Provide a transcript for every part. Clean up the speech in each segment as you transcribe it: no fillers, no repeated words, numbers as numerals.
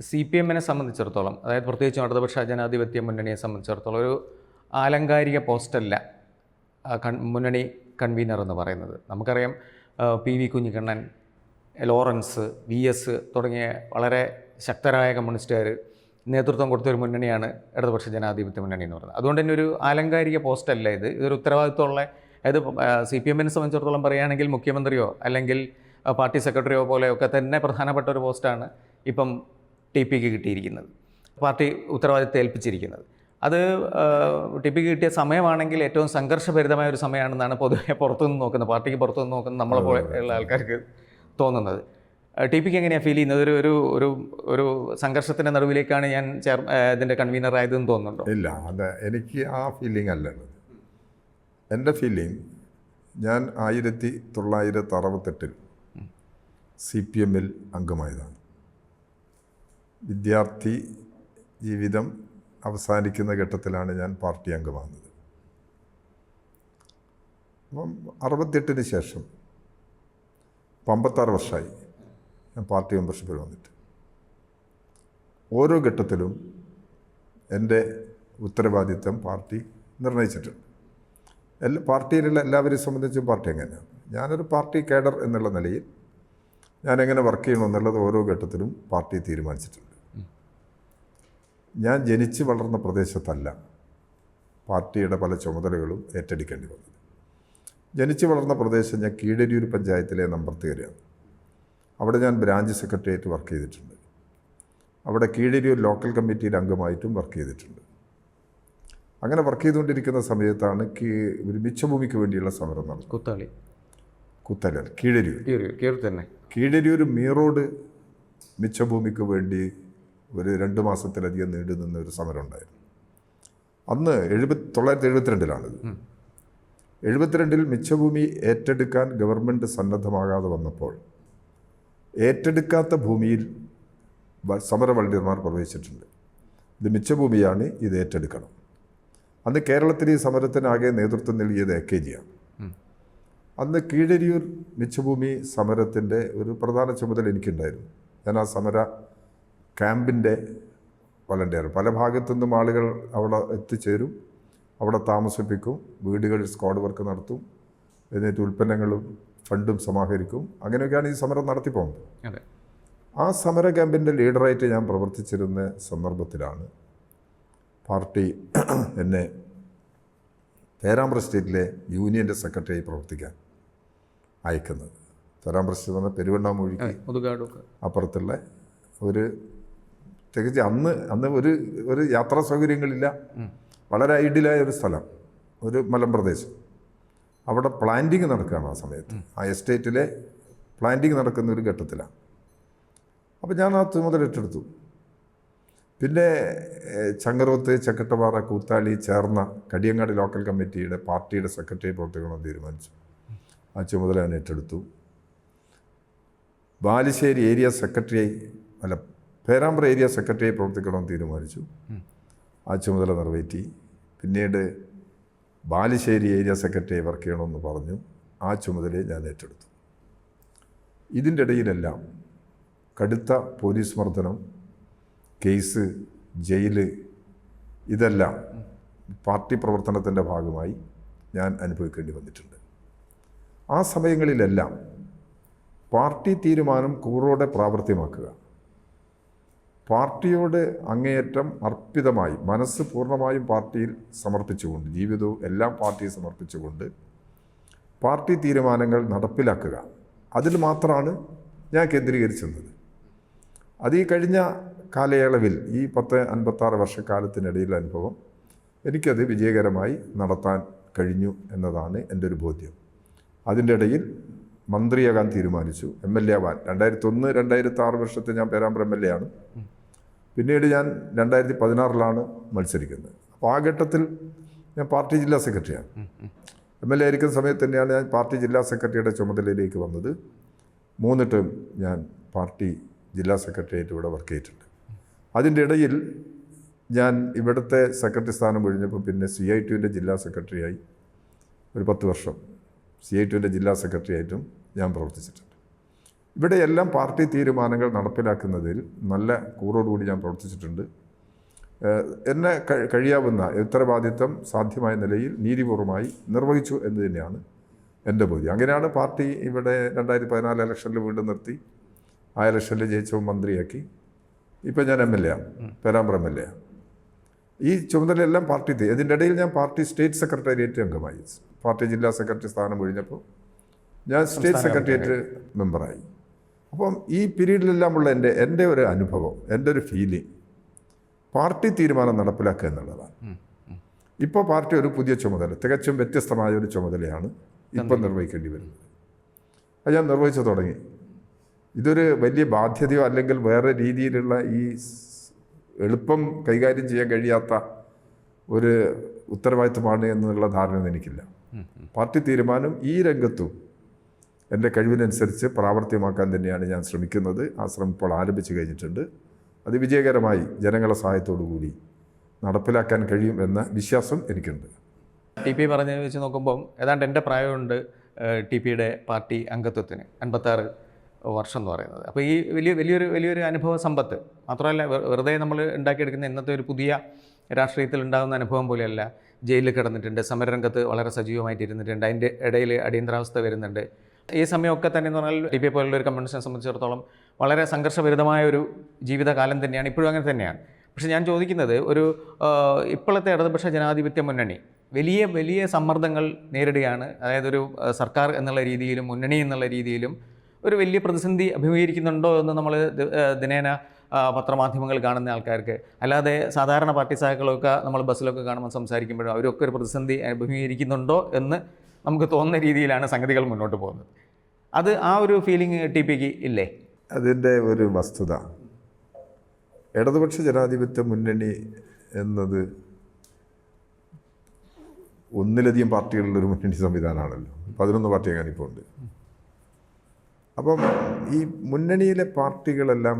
CPM-നെ സംബന്ധിച്ചിടത്തോളം, അതായത് പ്രത്യേകിച്ചും ഇടതുപക്ഷ ജനാധിപത്യ മുന്നണിയെ സംബന്ധിച്ചിടത്തോളം ഒരു ആലങ്കാരിക പോസ്റ്റല്ല മുന്നണി കൺവീനർ എന്ന് പറയുന്നത്. നമുക്കറിയാം PV കുഞ്ഞിക്കണ്ണൻ, ലോറൻസ്, VS തുടങ്ങിയ വളരെ ശക്തരായ കമ്മ്യൂണിസ്റ്റുകാർ നേതൃത്വം കൊടുത്തൊരു മുന്നണിയാണ് ഇടതുപക്ഷ ജനാധിപത്യ മുന്നണി എന്ന് പറയുന്നത്. അതുകൊണ്ട് തന്നെ ഒരു ആലങ്കാരിക പോസ്റ്റല്ല ഇതൊരു ഉത്തരവാദിത്വമുള്ള, അതായത് CPM-നെ സംബന്ധിച്ചിടത്തോളം പറയുകയാണെങ്കിൽ മുഖ്യമന്ത്രിയോ അല്ലെങ്കിൽ പാർട്ടി സെക്രട്ടറിയോ പോലെയൊക്കെ തന്നെ പ്രധാനപ്പെട്ട ഒരു പോസ്റ്റാണ് ഇപ്പം TPക്ക് കിട്ടിയിരിക്കുന്നത്, പാർട്ടി ഉത്തരവാദിത്വം ഏൽപ്പിച്ചിരിക്കുന്നത്. അത് TPക്ക് കിട്ടിയ സമയമാണെങ്കിൽ ഏറ്റവും സംഘർഷഭരിതമായ ഒരു സമയമാണെന്നാണ് പൊതുവെ പുറത്തുനിന്ന് നോക്കുന്നത്, പാർട്ടിക്ക് പുറത്തുനിന്ന് നോക്കുന്ന നമ്മളെ പോലെയുള്ള ആൾക്കാർക്ക് തോന്നുന്നത്. TPക്ക് എങ്ങനെയാണ് ഫീൽ ചെയ്യുന്നത്? ഒരു സംഘർഷത്തിൻ്റെ നടുവിലേക്കാണ് ഞാൻ ഇതിൻ്റെ കൺവീനർ ആയതെന്ന് തോന്നുന്നുണ്ടോ? ഇല്ല, അത് എനിക്ക് ആ ഫീലിംഗ് അല്ല. എൻ്റെ ഫീലിംഗ്, ഞാൻ 1968 CPM-ൽ അംഗമായതാണ്. വിദ്യാർത്ഥി ജീവിതം അവസാനിക്കുന്ന ഘട്ടത്തിലാണ് ഞാൻ പാർട്ടി അംഗമാകുന്നത്. അപ്പം 68-ന് ശേഷം 56 വർഷമായി ഞാൻ പാർട്ടി മെമ്പർഷിപ്പിൽ വന്നിട്ട്. ഓരോ ഘട്ടത്തിലും എൻ്റെ ഉത്തരവാദിത്തം പാർട്ടി നിർണയിച്ചിട്ടുണ്ട്. പാർട്ടിയിലുള്ള എല്ലാവരെയും സംബന്ധിച്ചും പാർട്ടി എങ്ങനെയാണ്, ഞാനൊരു പാർട്ടി കേഡർ എന്നുള്ള നിലയിൽ ഞാനെങ്ങനെ വർക്ക് ചെയ്യണമെന്നുള്ളത് ഓരോ ഘട്ടത്തിലും പാർട്ടി തീരുമാനിച്ചിട്ടുണ്ട്. ഞാൻ ജനിച്ച് വളർന്ന പ്രദേശത്തല്ല പാർട്ടിയുടെ പല ചുമതലകളും ഏറ്റെടുക്കേണ്ടി വന്നത്. ജനിച്ച് വളർന്ന പ്രദേശം ഞാൻ കീഴരിയൂർ പഞ്ചായത്തിലെ നമ്പർത്തുകരയാണ്. അവിടെ ഞാൻ ബ്രാഞ്ച് സെക്രട്ടറിയായിട്ട് വർക്ക് ചെയ്തിട്ടുണ്ട്. അവിടെ കീഴരിയൂർ ലോക്കൽ കമ്മിറ്റിയുടെ അംഗമായിട്ടും വർക്ക് ചെയ്തിട്ടുണ്ട്. അങ്ങനെ വർക്ക് ചെയ്തുകൊണ്ടിരിക്കുന്ന സമയത്താണ് ഒരു മിച്ചഭൂമിക്ക് വേണ്ടിയുള്ള സമരം നടന്നത്. കുത്തല കീഴരിയൂർ തന്നെ കീഴരിയൂർ മീറോഡ് മിച്ചഭൂമിക്ക് വേണ്ടി ഒരു 2 മാസത്തിലധികം നീണ്ടു നിന്ന ഒരു സമരം ഉണ്ടായിരുന്നു. അന്ന് 1972-ലാണിത്. 72-ൽ മിച്ചഭൂമി ഏറ്റെടുക്കാൻ ഗവൺമെൻറ് സന്നദ്ധമാകാതെ വന്നപ്പോൾ ഏറ്റെടുക്കാത്ത ഭൂമിയിൽ സമരവൾഡിയർമാർ പ്രവേശിച്ചിട്ടുണ്ട്. ഇത് മിച്ചഭൂമിയാണ്, ഇത് ഏറ്റെടുക്കണം. അന്ന് കേരളത്തിൽ ഈ സമരത്തിനാകെ നേതൃത്വം നൽകിയത് AKG-യാണ്. അന്ന് കീഴരിയൂർ മിച്ചഭൂമി സമരത്തിൻ്റെ ഒരു പ്രധാന ചുമതല എനിക്കുണ്ടായിരുന്നു. ഞാൻ ആ സമര ക്യാമ്പിൻ്റെ വളണ്ടിയർ. പല ഭാഗത്തു നിന്നും ആളുകൾ അവിടെ എത്തിച്ചേരും, അവിടെ താമസിപ്പിക്കും, വീടുകളിൽ സ്ക്വാഡ് വർക്ക് നടത്തും, എന്നിട്ട് ഉൽപ്പന്നങ്ങളും ഫണ്ടും സമാഹരിക്കും. അങ്ങനെയൊക്കെയാണ് ഈ സമരം നടത്തിപ്പോകുന്നത്. ആ സമര ക്യാമ്പിൻ്റെ ലീഡറായിട്ട് ഞാൻ പ്രവർത്തിച്ചിരുന്ന സന്ദർഭത്തിലാണ് പാർട്ടി എന്നെ പേരാമ്പ്ര സ്റ്റേറ്റിലെ യൂണിയൻ്റെ സെക്രട്ടറിയായി പ്രവർത്തിക്കാൻ അയക്കുന്നത്. പേരാമ്പ്ര സ്റ്റേറ്റ് എന്ന പെരുവണ്ണാമൂഴിക്ക് അപ്പുറത്തുള്ള ഒരു തികച്ച് അന്ന് ഒരു യാത്രാ സൗകര്യങ്ങളില്ല, വളരെ ഐഡിയലായ ഒരു സ്ഥലം, ഒരു മലമ്പ്രദേശം. അവിടെ പ്ലാന്റിങ് നടക്കുകയാണ് ആ സമയത്ത്. ആ എസ്റ്റേറ്റിലെ പ്ലാന്റിങ് നടക്കുന്ന ഒരു ഘട്ടത്തിലാണ്. അപ്പോൾ ഞാൻ ആ ചുമതല ഏറ്റെടുത്തു. പിന്നെ ചങ്ങരോത്ത്, ചക്കട്ടപ്പാറ, കൂത്താളി ചേർന്ന കടിയങ്ങാട് ലോക്കൽ കമ്മിറ്റിയുടെ പാർട്ടിയുടെ സെക്രട്ടറി പ്രവർത്തിക്കണമെന്ന് തീരുമാനിച്ചു. ആ ചുമതല ഞാൻ ഏറ്റെടുത്തു. ബാലുശ്ശേരി ഏരിയ സെക്രട്ടറിയായി പേരാമ്പ്ര ഏരിയ സെക്രട്ടറിയായി പ്രവർത്തിക്കണമെന്ന് തീരുമാനിച്ചു. ആ ചുമതല നിറവേറ്റി. പിന്നീട് ബാലുശ്ശേരി ഏരിയ സെക്രട്ടറിയായി വർക്ക് ചെയ്യണമെന്ന് പറഞ്ഞു. ആ ചുമതലയെ ഞാൻ ഏറ്റെടുത്തു. ഇതിൻ്റെ ഇടയിലെല്ലാം കടുത്ത പോലീസ് മർദ്ദനം, കേസ്, ജയില്, ഇതെല്ലാം പാർട്ടി പ്രവർത്തനത്തിൻ്റെ ഭാഗമായി ഞാൻ അനുഭവിക്കേണ്ടി വന്നിട്ടുണ്ട്. ആ സമയങ്ങളിലെല്ലാം പാർട്ടി തീരുമാനം കൂറോടെ പ്രാവർത്തികമാക്കുക, പാർട്ടിയോട് അങ്ങേയറ്റം അർപ്പിതമായി മനസ്സ് പൂർണ്ണമായും പാർട്ടിയിൽ സമർപ്പിച്ചുകൊണ്ട്, ജീവിതവും എല്ലാം പാർട്ടിയിൽ സമർപ്പിച്ചുകൊണ്ട് പാർട്ടി തീരുമാനങ്ങൾ നടപ്പിലാക്കുക, അതിൽ മാത്രമാണ് ഞാൻ കേന്ദ്രീകരിച്ചിരുന്നത്. അത് ഈ കഴിഞ്ഞ കാലയളവിൽ ഈ 56 വർഷക്കാലത്തിനിടയിലുള്ള അനുഭവം എനിക്കത് വിജയകരമായി നടത്താൻ കഴിഞ്ഞു എന്നതാണ് എൻ്റെ ഒരു ബോധ്യം. അതിൻ്റെ ഇടയിൽ മന്ത്രിയാകാൻ തീരുമാനിച്ചു, MLA ആവാൻ. 2001-2006 വർഷത്തെ ഞാൻ പേരാമ്പ്ര MLA ആണ്. പിന്നീട് ഞാൻ 2016-ലാണ് മത്സരിക്കുന്നത്. അപ്പോൾ ആ ഘട്ടത്തിൽ ഞാൻ പാർട്ടി ജില്ലാ സെക്രട്ടറിയാണ്. MLA ആയിരിക്കുന്ന സമയത്ത് തന്നെയാണ് ഞാൻ പാർട്ടി ജില്ലാ സെക്രട്ടറിയുടെ ചുമതലയിലേക്ക് വന്നത്. 3 ടേം ഞാൻ പാർട്ടി ജില്ലാ സെക്രട്ടറിയായിട്ട് ഇവിടെ വർക്ക് ചെയ്തിട്ടുണ്ട്. അതിൻ്റെ ഇടയിൽ ഞാൻ ഇവിടുത്തെ സെക്രട്ടറി സ്ഥാനം ഒഴിഞ്ഞപ്പോൾ പിന്നെ CITUവിൻ്റെ ജില്ലാ സെക്രട്ടറിയായി ഒരു 10 വർഷം CITUവിൻ്റെ ജില്ലാ സെക്രട്ടറിയായിട്ടും ഞാൻ പ്രവർത്തിച്ചിട്ടുണ്ട്. ഇവിടെയെല്ലാം പാർട്ടി തീരുമാനങ്ങൾ നടപ്പിലാക്കുന്നതിൽ നല്ല കൂറോടുകൂടി ഞാൻ പ്രവർത്തിച്ചിട്ടുണ്ട്. എന്നെ കഴിയാവുന്ന ഉത്തരവാദിത്തം സാധ്യമായ നിലയിൽ നീതിപൂർവമായി നിർവഹിച്ചു എന്ന് തന്നെയാണ് എൻ്റെ ബോധ്യം. അങ്ങനെയാണ് പാർട്ടി ഇവിടെ 2014 ഇലക്ഷനിൽ വീണ്ടും നിർത്തി. ആ ഇലക്ഷനിൽ ജയിച്ചപ്പോൾ മന്ത്രിയാക്കി. ഇപ്പം ഞാൻ MLA ആണ്, പേരാമ്പ്ര MLA ആണ്. ഈ ചുമതലയെല്ലാം പാർട്ടി ഇതിൻ്റെ ഇടയിൽ ഞാൻ പാർട്ടി സ്റ്റേറ്റ് സെക്രട്ടേറിയറ്റ് അംഗമായി. പാർട്ടി ജില്ലാ സെക്രട്ടറി സ്ഥാനം ഒഴിഞ്ഞപ്പോൾ ഞാൻ സ്റ്റേറ്റ് സെക്രട്ടേറിയറ്റ് മെമ്പറായി. അപ്പം ഈ പീരീഡിലെല്ലാമുള്ള എൻ്റെ ഒരു അനുഭവം, എൻ്റെ ഒരു ഫീലിംഗ് പാർട്ടി തീരുമാനം നടപ്പിലാക്കുക എന്നുള്ളതാണ്. ഇപ്പോൾ പാർട്ടി ഒരു പുതിയ ചുമതല, തികച്ചും വ്യത്യസ്തമായ ഒരു ചുമതലയാണ് ഇപ്പം നിർവഹിക്കേണ്ടി വരുന്നത്. അത് ഞാൻ നിർവഹിച്ചു തുടങ്ങി. ഇതൊരു വലിയ ബാധ്യതയോ അല്ലെങ്കിൽ വേറെ രീതിയിലുള്ള ഈ എളുപ്പം കൈകാര്യം ചെയ്യാൻ കഴിയാത്ത ഒരു ഉത്തരവാദിത്തമാണ് എന്നുള്ള ധാരണ എനിക്കില്ല. പാർട്ടി തീരുമാനം ഈ രംഗത്തും എൻ്റെ കഴിവിനനുസരിച്ച് പ്രാവർത്തികമാക്കാൻ തന്നെയാണ് ഞാൻ ശ്രമിക്കുന്നത്. ആ ശ്രമം ഇപ്പോൾ ആരംഭിച്ചു കഴിഞ്ഞിട്ടുണ്ട്. അത് വിജയകരമായി ജനങ്ങളുടെ സഹായത്തോടു കൂടി നടപ്പിലാക്കാൻ കഴിയും എന്ന വിശ്വാസം എനിക്കുണ്ട്. TP പറഞ്ഞത് വെച്ച് നോക്കുമ്പം ഏതാണ്ട് എൻ്റെ പ്രായമുണ്ട് TPയുടെ പാർട്ടി അംഗത്വത്തിന് 56 വർഷം എന്ന് പറയുന്നത്. അപ്പോൾ ഈ വലിയൊരു അനുഭവ സമ്പത്ത് മാത്രമല്ല, വെറുതെ നമ്മൾ ഉണ്ടാക്കിയെടുക്കുന്ന ഇന്നത്തെ ഒരു പുതിയ രാഷ്ട്രീയത്തിൽ ഉണ്ടാകുന്ന അനുഭവം പോലെയല്ല. ജയിലിൽ കിടന്നിട്ടുണ്ട്, സമരരംഗത്ത് വളരെ സജീവമായിട്ട് ഇരുന്നിട്ടുണ്ട്, അതിൻ്റെ ഇടയിൽ അടിയന്തരാവസ്ഥ വരുന്നുണ്ട്. ഈ സമയമൊക്കെ തന്നെ എന്ന് പറഞ്ഞാൽ TP പോലുള്ള ഒരു കമ്മ്യൂണിസ്റ്റിനെ സംബന്ധിച്ചിടത്തോളം വളരെ സംഘർഷഭരിതമായ ഒരു ജീവിതകാലം തന്നെയാണ്, ഇപ്പോഴും അങ്ങനെ തന്നെയാണ്. പക്ഷേ ഞാൻ ചോദിക്കുന്നത്, ഒരു ഇപ്പോഴത്തെ ഇടതുപക്ഷ ജനാധിപത്യ മുന്നണി വലിയ സമ്മർദ്ദങ്ങൾ നേരിടുകയാണ്. അതായത് ഒരു സർക്കാർ എന്നുള്ള രീതിയിലും മുന്നണി എന്നുള്ള രീതിയിലും ഒരു വലിയ പ്രതിസന്ധി അഭിമുഖീകരിക്കുന്നുണ്ടോ എന്ന് നമ്മൾ ദിനേന പത്രമാധ്യമങ്ങൾ കാണുന്ന ആൾക്കാർക്ക്, അല്ലാതെ സാധാരണ പാർട്ടി സഹാക്കളൊക്കെ നമ്മൾ ബസ്സിലൊക്കെ കാണുമ്പോൾ സംസാരിക്കുമ്പോഴും അവരൊക്കെ ഒരു പ്രതിസന്ധി അഭിമുഖീകരിക്കുന്നുണ്ടോ എന്ന് നമുക്ക് തോന്നുന്ന രീതിയിലാണ് സംഗതികൾ മുന്നോട്ട് പോകുന്നത്. അത് ആ ഒരു ഫീലിംഗ് TPക്ക് ഇല്ലേ? അതിൻ്റെ ഒരു വസ്തുത, ഇടതുപക്ഷ ജനാധിപത്യ മുന്നണി എന്നത് ഒന്നിലധികം പാർട്ടികളുള്ളൊരു മുന്നണി സംവിധാനമാണല്ലോ. 11 പാർട്ടി അങ്ങനെ ഇപ്പോൾ ഉണ്ട്. അപ്പം ഈ മുന്നണിയിലെ പാർട്ടികളെല്ലാം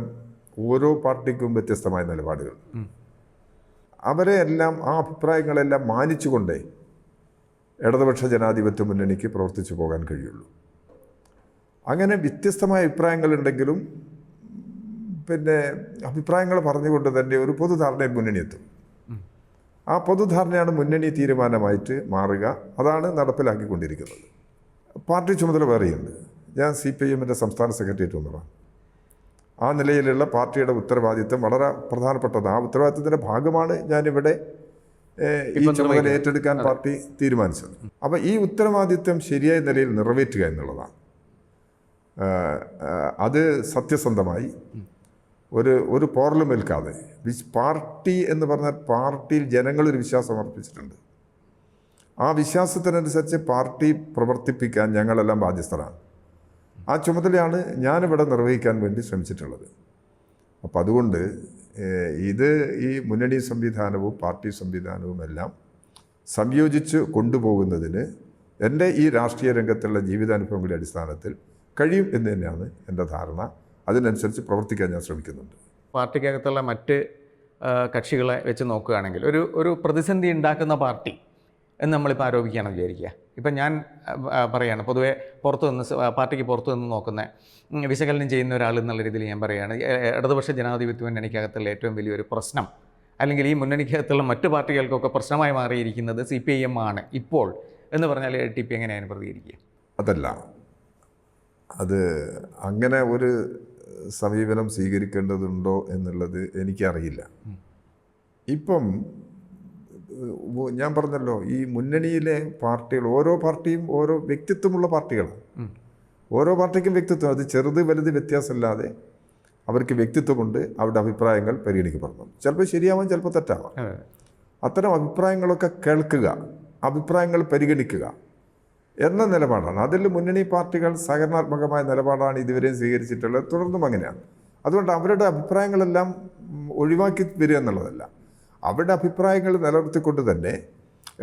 ഓരോ പാർട്ടിക്കും വ്യത്യസ്തമായ നിലപാടുകൾ, അവരെ എല്ലാം ആ അഭിപ്രായങ്ങളെല്ലാം മാനിച്ചുകൊണ്ടേ ഇടതുപക്ഷ ജനാധിപത്യ മുന്നണിക്ക് പ്രവർത്തിച്ചു പോകാൻ കഴിയുള്ളൂ. അങ്ങനെ വ്യത്യസ്തമായ അഭിപ്രായങ്ങളുണ്ടെങ്കിലും പിന്നെ അഭിപ്രായങ്ങൾ പറഞ്ഞുകൊണ്ട് തന്നെ ഒരു പൊതുധാരണയിൽ മുന്നണി എത്തും. ആ പൊതുധാരണയാണ് മുന്നണി തീരുമാനമായിട്ട് മാറുക. അതാണ് നടപ്പിലാക്കിക്കൊണ്ടിരിക്കുന്നത്. പാർട്ടി ചുമതല വേറെയുണ്ട്. ഞാൻ CPIMൻ്റെ സംസ്ഥാന സെക്രട്ടേറിയറ്റ് മെമ്പറാണ്. ആ നിലയിലുള്ള പാർട്ടിയുടെ ഉത്തരവാദിത്വം വളരെ പ്രധാനപ്പെട്ടതാണ്. ആ ഉത്തരവാദിത്വത്തിൻ്റെ ഭാഗമാണ് ഞാനിവിടെ ഈ ചുമതല ഏറ്റെടുക്കാൻ പാർട്ടി തീരുമാനിച്ചത്. അപ്പോൾ ഈ ഉത്തരവാദിത്വം ശരിയായ നിലയിൽ നിറവേറ്റുക എന്നുള്ളതാണ്. അത് സത്യസന്ധമായി ഒരു പോറലും ഏൽക്കാതെ, പാർട്ടി എന്ന് പറഞ്ഞാൽ പാർട്ടിയിൽ ജനങ്ങളൊരു വിശ്വാസം അർപ്പിച്ചിട്ടുണ്ട്. ആ വിശ്വാസത്തിനനുസരിച്ച് പാർട്ടി പ്രവർത്തിപ്പിക്കാൻ ഞങ്ങളെല്ലാം ബാധ്യസ്ഥരാണ്. ആ ചുമതലയാണ് ഞാനിവിടെ നിർവഹിക്കാൻ വേണ്ടി ശ്രമിച്ചിട്ടുള്ളത്. അപ്പം അതുകൊണ്ട് ഈ മുന്നണി സംവിധാനവും പാർട്ടി സംവിധാനവും എല്ലാം സംയോജിച്ച് കൊണ്ടുപോകുന്നതിന് എൻ്റെ ഈ രാഷ്ട്രീയ രംഗത്തുള്ള ജീവിതാനുഭവങ്ങളുടെ അടിസ്ഥാനത്തിൽ കഴിയും എന്ന് തന്നെയാണ് എൻ്റെ ധാരണ. അതിനനുസരിച്ച് പ്രവർത്തിക്കാൻ ഞാൻ ശ്രമിക്കുന്നുണ്ട്. പാർട്ടിക്കകത്തുള്ള മറ്റ് കക്ഷികളെ വെച്ച് നോക്കുകയാണെങ്കിൽ ഒരു പ്രതിസന്ധി ഉണ്ടാക്കുന്ന പാർട്ടി എന്ന് നമ്മളിപ്പോൾ ആരോപിക്കുകയാണെന്ന് വിചാരിക്കുക. ഇപ്പം ഞാൻ പറയുകയാണ്, പൊതുവേ പാർട്ടിക്ക് പുറത്തു നിന്ന് നോക്കുന്ന വിശകലനം ചെയ്യുന്ന ഒരാൾ എന്നുള്ള രീതിയിൽ ഞാൻ പറയുകയാണ്, ഇടതുപക്ഷ ജനാധിപത്യ മുന്നണിക്കകത്തുള്ള ഏറ്റവും വലിയൊരു പ്രശ്നം, അല്ലെങ്കിൽ ഈ മുന്നണിക്കകത്തുള്ള മറ്റു പാർട്ടികൾക്കൊക്കെ പ്രശ്നമായി മാറിയിരിക്കുന്നത് CPIM ആണ് ഇപ്പോൾ എന്ന് പറഞ്ഞാൽ TP എങ്ങനെയാണ് പ്രതികരിക്കുക? അതല്ല, അത് അങ്ങനെ ഒരു സമീപനം സ്വീകരിക്കേണ്ടതുണ്ടോ എന്നുള്ളത് എനിക്കറിയില്ല. ഇപ്പം ഞാൻ പറഞ്ഞല്ലോ, ഈ മുന്നണിയിലെ പാർട്ടികൾ, ഓരോ പാർട്ടിയും ഓരോ വ്യക്തിത്വമുള്ള പാർട്ടികളാണ്. ഓരോ പാർട്ടിക്കും വ്യക്തിത്വം, അത് ചെറുത് വലുത് വ്യത്യാസമില്ലാതെ അവർക്ക് വ്യക്തിത്വമുണ്ട്. അവരുടെ അഭിപ്രായങ്ങൾ പരിഗണിക്കപ്പെടണം. ചിലപ്പോൾ ശരിയാവാം, ചിലപ്പോൾ തെറ്റാവാം. അത്തരം അഭിപ്രായങ്ങളൊക്കെ കേൾക്കുക, അഭിപ്രായങ്ങൾ പരിഗണിക്കുക എന്ന നിലപാടാണ്. അതിൽ മുന്നണി പാർട്ടികൾ സഹകരണാത്മകമായ നിലപാടാണ് ഇതുവരെയും സ്വീകരിച്ചിട്ടുള്ളത്, തുടർന്നും അങ്ങനെയാണ്. അതുകൊണ്ട് അവരുടെ അഭിപ്രായങ്ങളെല്ലാം ഒഴിവാക്കി വരിക എന്നുള്ളതല്ല, അവരുടെ അഭിപ്രായങ്ങൾ നിലനിർത്തിക്കൊണ്ട് തന്നെ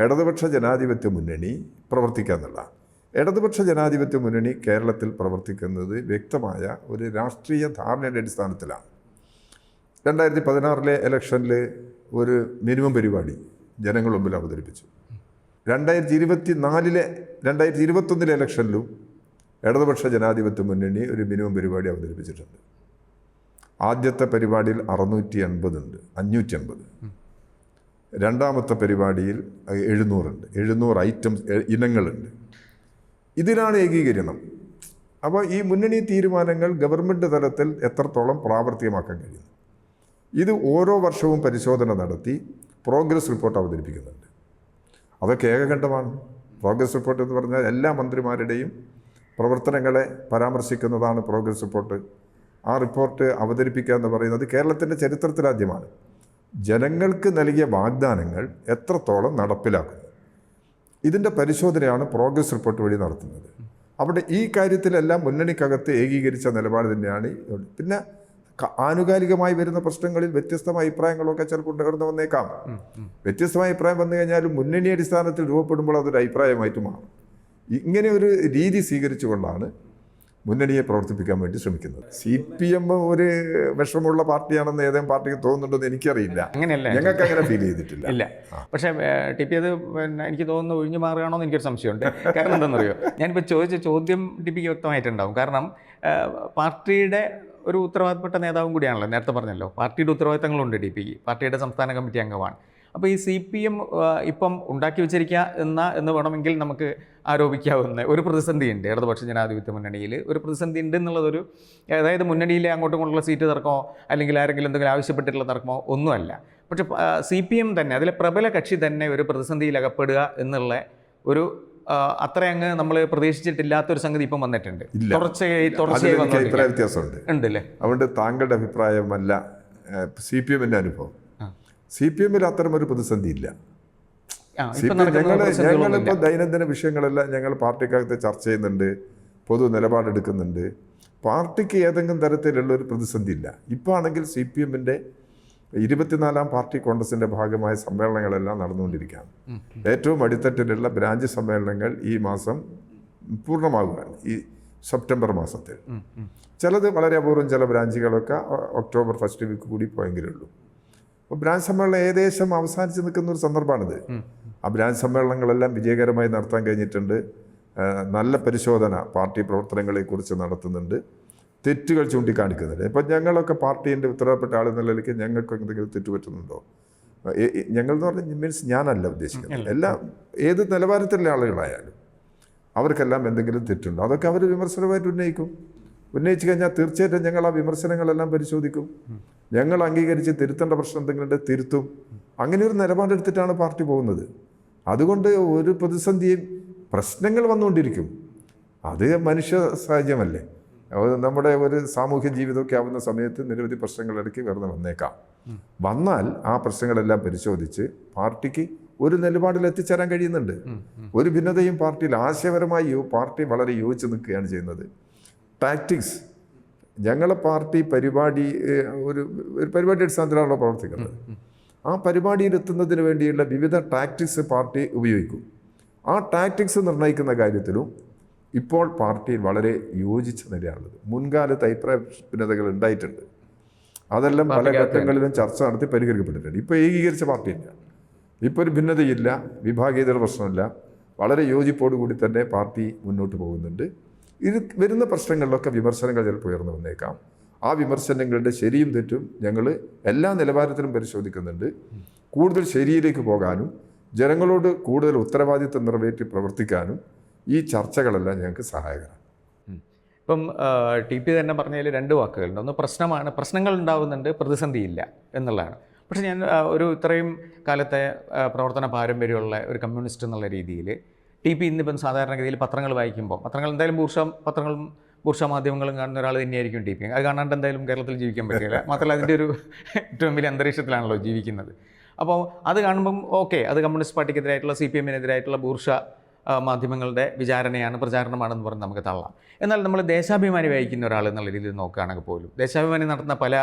ഇടതുപക്ഷ ജനാധിപത്യ മുന്നണി പ്രവർത്തിക്കുക എന്നുള്ളതാണ്. ഇടതുപക്ഷ ജനാധിപത്യ മുന്നണി കേരളത്തിൽ പ്രവർത്തിക്കുന്നത് വ്യക്തമായ ഒരു രാഷ്ട്രീയ ധാരണയുടെ അടിസ്ഥാനത്തിലാണ്. 2016 ഇലക്ഷനിൽ ഒരു മിനിമം പരിപാടി ജനങ്ങൾ മുമ്പിൽ അവതരിപ്പിച്ചു. 2021 ഇലക്ഷനിലും ഇടതുപക്ഷ ജനാധിപത്യ മുന്നണി ഒരു മിനിമം പരിപാടി അവതരിപ്പിച്ചിട്ടുണ്ട്. ആദ്യത്തെ പരിപാടിയിൽ 680 ഉണ്ട്, 580. രണ്ടാമത്തെ പരിപാടിയിൽ 700 ഉണ്ട്. 700 ഐറ്റംസ് ഇനങ്ങളുണ്ട്. ഇതിനാണ് ഏകീകരണം. അപ്പോൾ ഈ മുന്നണി തീരുമാനങ്ങൾ ഗവൺമെൻറ് തലത്തിൽ എത്രത്തോളം പ്രാവർത്തികമാക്കാൻ കഴിയും, ഇത് ഓരോ വർഷവും പരിശോധന നടത്തി പ്രോഗ്രസ് റിപ്പോർട്ട് അവതരിപ്പിക്കുന്നുണ്ട്. അതൊക്കെ ഏകകണ്ഠമാണ്. പ്രോഗ്രസ് റിപ്പോർട്ട് എന്ന് പറഞ്ഞാൽ എല്ലാ മന്ത്രിമാരുടെയും പ്രവർത്തനങ്ങളെ പരാമർശിക്കുന്നതാണ് പ്രോഗ്രസ് റിപ്പോർട്ട്. ആ റിപ്പോർട്ട് അവതരിപ്പിക്കുക എന്ന് പറയുന്നത് കേരളത്തിൻ്റെ ചരിത്രത്തിലാദ്യമാണ്. ജനങ്ങൾക്ക് നൽകിയ വാഗ്ദാനങ്ങൾ എത്രത്തോളം നടപ്പിലാക്കുന്നു, ഇതിൻ്റെ പരിശോധനയാണ് പ്രോഗ്രസ് റിപ്പോർട്ട് വഴി നടത്തുന്നത്. അവിടെ ഈ കാര്യത്തിലെല്ലാം മുന്നണിക്കകത്ത് ഏകീകരിച്ച നിലപാട് തന്നെയാണ്. പിന്നെ ആനുകാലികമായി വരുന്ന പ്രശ്നങ്ങളിൽ വ്യത്യസ്തമായ അഭിപ്രായങ്ങളൊക്കെ ചിലപ്പോൾ ഉയർന്നു വന്നേക്കാം. വ്യത്യസ്തമായ അഭിപ്രായം വന്നു കഴിഞ്ഞാലും മുന്നണി അടിസ്ഥാനത്തിൽ രൂപപ്പെടുമ്പോൾ അതൊരു അഭിപ്രായമായിട്ട് മാറും. ഇങ്ങനെ ഒരു രീതി സ്വീകരിച്ചുകൊണ്ടാണ് മുന്നണിയെ പ്രവർത്തിപ്പിക്കാൻ വേണ്ടി ശ്രമിക്കുന്നത്. CPM ഒരു വിഷമമുള്ള പാർട്ടിയാണെന്ന് ഏതെങ്കിലും പാർട്ടിക്ക് തോന്നുന്നുണ്ടെന്ന് എനിക്കറിയില്ല. അങ്ങനെയല്ല, ഞങ്ങൾക്ക് അങ്ങനെ ഫീൽ ചെയ്തിട്ടില്ല. ഇല്ല. പക്ഷേ TP അത് പിന്നെ എനിക്ക് തോന്നുന്നു ഒഴിഞ്ഞു മാറുകയാണോ എന്ന് എനിക്കൊരു സംശയമുണ്ട്. കാരണം എന്താണെന്നറിയോ, ഞാനിപ്പോൾ ചോദിച്ച ചോദ്യം TPക്ക് വ്യക്തമായിട്ടുണ്ടാവും. കാരണം പാർട്ടിയുടെ ഒരു ഉത്തരവാദിത്തപ്പെട്ട നേതാവും കൂടിയാണല്ലോ. നേരത്തെ പറഞ്ഞല്ലോ, പാർട്ടിയുടെ ഉത്തരവാദിത്തങ്ങളുണ്ട് TPക്ക്. പാർട്ടിയുടെ സംസ്ഥാന കമ്മിറ്റി അംഗമാണ്. അപ്പോൾ ഈ CPM ഇപ്പം ഉണ്ടാക്കി വെച്ചിരിക്കുക എന്ന് വേണമെങ്കിൽ നമുക്ക് ആരോപിക്കാവുന്ന ഒരു പ്രതിസന്ധിയുണ്ട്. ഇടതുപക്ഷ ജനാധിപത്യ മുന്നണിയിൽ ഒരു പ്രതിസന്ധി ഉണ്ട് എന്നുള്ളതൊരു, അതായത് മുന്നണിയിലെ അങ്ങോട്ടും ഇങ്ങോട്ടുള്ള സീറ്റ് തർക്കമോ അല്ലെങ്കിൽ ആരെങ്കിലും എന്തെങ്കിലും ആവശ്യപ്പെട്ടിട്ടുള്ള തർക്കമോ ഒന്നുമല്ല. പക്ഷേ CPM തന്നെ, അതിലെ പ്രബല കക്ഷി തന്നെ ഒരു പ്രതിസന്ധിയിൽ അകപ്പെടുക എന്നുള്ള ഒരു അത്രയങ്ങ് നമ്മൾ പ്രതീക്ഷിച്ചിട്ടില്ലാത്തൊരു സംഗതി ഇപ്പം വന്നിട്ടുണ്ട്. തുടർച്ചയായി അഭിപ്രായ വ്യത്യാസമുണ്ട് ഉണ്ടല്ലേ. അതുകൊണ്ട് താങ്കളുടെ അഭിപ്രായമല്ല CPMൻ്റെ അനുഭവം. CPMൽ അത്തരമൊരു പ്രതിസന്ധി ഇല്ല. ഞങ്ങളിപ്പോൾ ദൈനംദിന വിഷയങ്ങളെല്ലാം ഞങ്ങൾ പാർട്ടിക്കകത്ത് ചർച്ച ചെയ്യുന്നുണ്ട്, പൊതു നിലപാടെടുക്കുന്നുണ്ട്. പാർട്ടിക്ക് ഏതെങ്കിലും തരത്തിലുള്ളൊരു പ്രതിസന്ധി ഇല്ല. ഇപ്പോൾ ആണെങ്കിൽ CPMൻ്റെ 24ാം പാർട്ടി കോൺഗ്രസിൻ്റെ ഭാഗമായ സമ്മേളനങ്ങളെല്ലാം നടന്നുകൊണ്ടിരിക്കുകയാണ്. ഏറ്റവും അടിത്തട്ടിലുള്ള ബ്രാഞ്ച് സമ്മേളനങ്ങൾ ഈ മാസം പൂർണ്ണമാകുകയാണ്, ഈ സെപ്റ്റംബർ മാസത്തിൽ. ചിലത് വളരെ അപൂർവം, ചില ബ്രാഞ്ചുകളൊക്കെ ഒക്ടോബർ ഫസ്റ്റ് വീക്ക് കൂടി പോയെങ്കിലേ ഉള്ളൂ. അപ്പോൾ ബ്രാഞ്ച് സമ്മേളനം ഏകദേശം അവസാനിച്ച് നിൽക്കുന്ന ഒരു സന്ദർഭമാണിത്. ആ ബ്രാഞ്ച് സമ്മേളനങ്ങളെല്ലാം വിജയകരമായി നടത്താൻ കഴിഞ്ഞിട്ടുണ്ട്. നല്ല പരിശോധന പാർട്ടി പ്രവർത്തനങ്ങളെക്കുറിച്ച് നടത്തുന്നുണ്ട്, തെറ്റുകൾ ചൂണ്ടിക്കാണിക്കുന്നുണ്ട്. ഇപ്പം ഞങ്ങളൊക്കെ പാർട്ടീൻ്റെ ഉത്തരവാദപ്പെട്ട ആളെന്ന നിലയ്ക്ക് ഞങ്ങൾക്ക് എന്തെങ്കിലും തെറ്റുപറ്റുന്നുണ്ടോ? ഞങ്ങൾ എന്ന് പറഞ്ഞാൽ മീൻസ് ഞാനല്ല ഉദ്ദേശിക്കുന്നത്, എല്ലാം ഏത് നിലവാരത്തിലുള്ള ആളുകളായാലും അവർക്കെല്ലാം എന്തെങ്കിലും തെറ്റുണ്ടോ, അതൊക്കെ അവർ വിമർശനമായിട്ട് ഉന്നയിച്ചു കഴിഞ്ഞാൽ തീർച്ചയായിട്ടും ഞങ്ങൾ ആ വിമർശനങ്ങളെല്ലാം പരിശോധിക്കും. ഞങ്ങൾ അംഗീകരിച്ച് തിരുത്തേണ്ട പ്രശ്നം എന്തെങ്കിലും തിരുത്തും. അങ്ങനെ ഒരു നിലപാടെടുത്തിട്ടാണ് പാർട്ടി പോകുന്നത്. അതുകൊണ്ട് ഒരു പ്രതിസന്ധിയും, പ്രശ്നങ്ങൾ വന്നുകൊണ്ടിരിക്കും, അത് മനുഷ്യ സഹജമല്ലേ. നമ്മുടെ ഒരു സാമൂഹ്യ ജീവിതമൊക്കെ ആവുന്ന സമയത്ത് നിരവധി പ്രശ്നങ്ങളിടയ്ക്ക് വെറുതെ വന്നേക്കാം. വന്നാൽ ആ പ്രശ്നങ്ങളെല്ലാം പരിശോധിച്ച് പാർട്ടിക്ക് ഒരു നിലപാടിൽ എത്തിച്ചേരാൻ കഴിയുന്നുണ്ട്. ഒരു ഭിന്നതയും പാർട്ടിയിൽ ആശയപരമായി പാർട്ടി വളരെ യോജിച്ച് നിൽക്കുകയാണ് ചെയ്യുന്നത്. ടാക്ടിക്സ്, ഞങ്ങളെ പാർട്ടി പരിപാടി ഒരു പരിപാടി അടിസ്ഥാനത്തിലാണല്ലോ പ്രവർത്തിക്കുന്നത്. ആ പരിപാടിയിൽ എത്തുന്നതിന് വേണ്ടിയുള്ള വിവിധ ടാക്ടിക്സ് പാർട്ടി ഉപയോഗിക്കും. ആ ടാക്ടിക്സ് നിർണ്ണയിക്കുന്ന കാര്യത്തിലും ഇപ്പോൾ പാർട്ടിയിൽ വളരെ യോജിച്ച നിലയാണുള്ളത്. മുൻകാലത്ത് അഭിപ്രായ ഭിന്നതകൾ ഉണ്ടായിട്ടുണ്ട്, അതെല്ലാം പല ഘട്ടങ്ങളിലും ചർച്ച നടത്തി പരിഹരിക്കപ്പെട്ടിട്ടുണ്ട്. ഇപ്പോൾ ഏകീകരിച്ച പാർട്ടിയില്ല, ഇപ്പോൾ ഒരു ഭിന്നതയില്ല, വിഭാഗീയതയുടെ പ്രശ്നമില്ല, വളരെ യോജിപ്പോടുകൂടി തന്നെ പാർട്ടി മുന്നോട്ട് പോകുന്നുണ്ട്. ഇത് വരുന്ന പ്രശ്നങ്ങളിലൊക്കെ വിമർശനങ്ങൾ ചിലപ്പോൾ ഉയർന്നു വന്നേക്കാം. ആ വിമർശനങ്ങളുടെ ശരിയും തെറ്റും ഞങ്ങൾ എല്ലാ നിലവാരത്തിലും പരിശോധിക്കുന്നുണ്ട്. കൂടുതൽ ശരിയിലേക്ക് പോകാനും ജനങ്ങളോട് കൂടുതൽ ഉത്തരവാദിത്വം നിറവേറ്റി പ്രവർത്തിക്കാനും ഈ ചർച്ചകളെല്ലാം ഞങ്ങൾക്ക് സഹായകരമാണ്. ഇപ്പം TP തന്നെ പറഞ്ഞതിൽ 2 വാക്കുകളുണ്ട്. ഒന്ന് പ്രശ്നമാണ്, പ്രശ്നങ്ങൾ ഉണ്ടാവുന്നുണ്ട്, പ്രതിസന്ധിയില്ല എന്നുള്ളതാണ്. പക്ഷേ ഞാൻ ഒരു ഇത്രയും കാലത്തെ പ്രവർത്തന പാരമ്പര്യമുള്ള ഒരു കമ്മ്യൂണിസ്റ്റ് എന്നുള്ള രീതിയിൽ TP ഇന്നിപ്പം സാധാരണഗതിയിൽ പത്രങ്ങൾ വായിക്കുമ്പോൾ, പത്രങ്ങൾ എന്തായാലും പത്രങ്ങളും ബൂർഷ മാധ്യമങ്ങളും കാണുന്ന ഒരാൾ തന്നെയായിരിക്കും TP. അത് കാണാണ്ട് എന്തായാലും കേരളത്തിൽ ജീവിക്കാൻ പറ്റില്ല. മാത്രമല്ല അതിൻ്റെ ഒരു ഏറ്റവും വലിയ അന്തരീക്ഷത്തിലാണല്ലോ ജീവിക്കുന്നത്. അപ്പോൾ അത് കാണുമ്പം ഓക്കെ, അത് കമ്മ്യൂണിസ്റ്റ് പാർട്ടിക്കെതിരായിട്ടുള്ള CPMനെതിരായിട്ടുള്ള ബൂർഷ മാധ്യമങ്ങളുടെ വിചാരണയാണ്, പ്രചാരണമാണെന്ന് പറഞ്ഞ് നമുക്ക് തള്ളാം. എന്നാൽ നമ്മൾ ദേശാഭിമാനി വായിക്കുന്ന ഒരാൾ എന്നുള്ള രീതിയിൽ നോക്കുകയാണെങ്കിൽ പോലും ദേശാഭിമാനി നടത്തുന്ന പല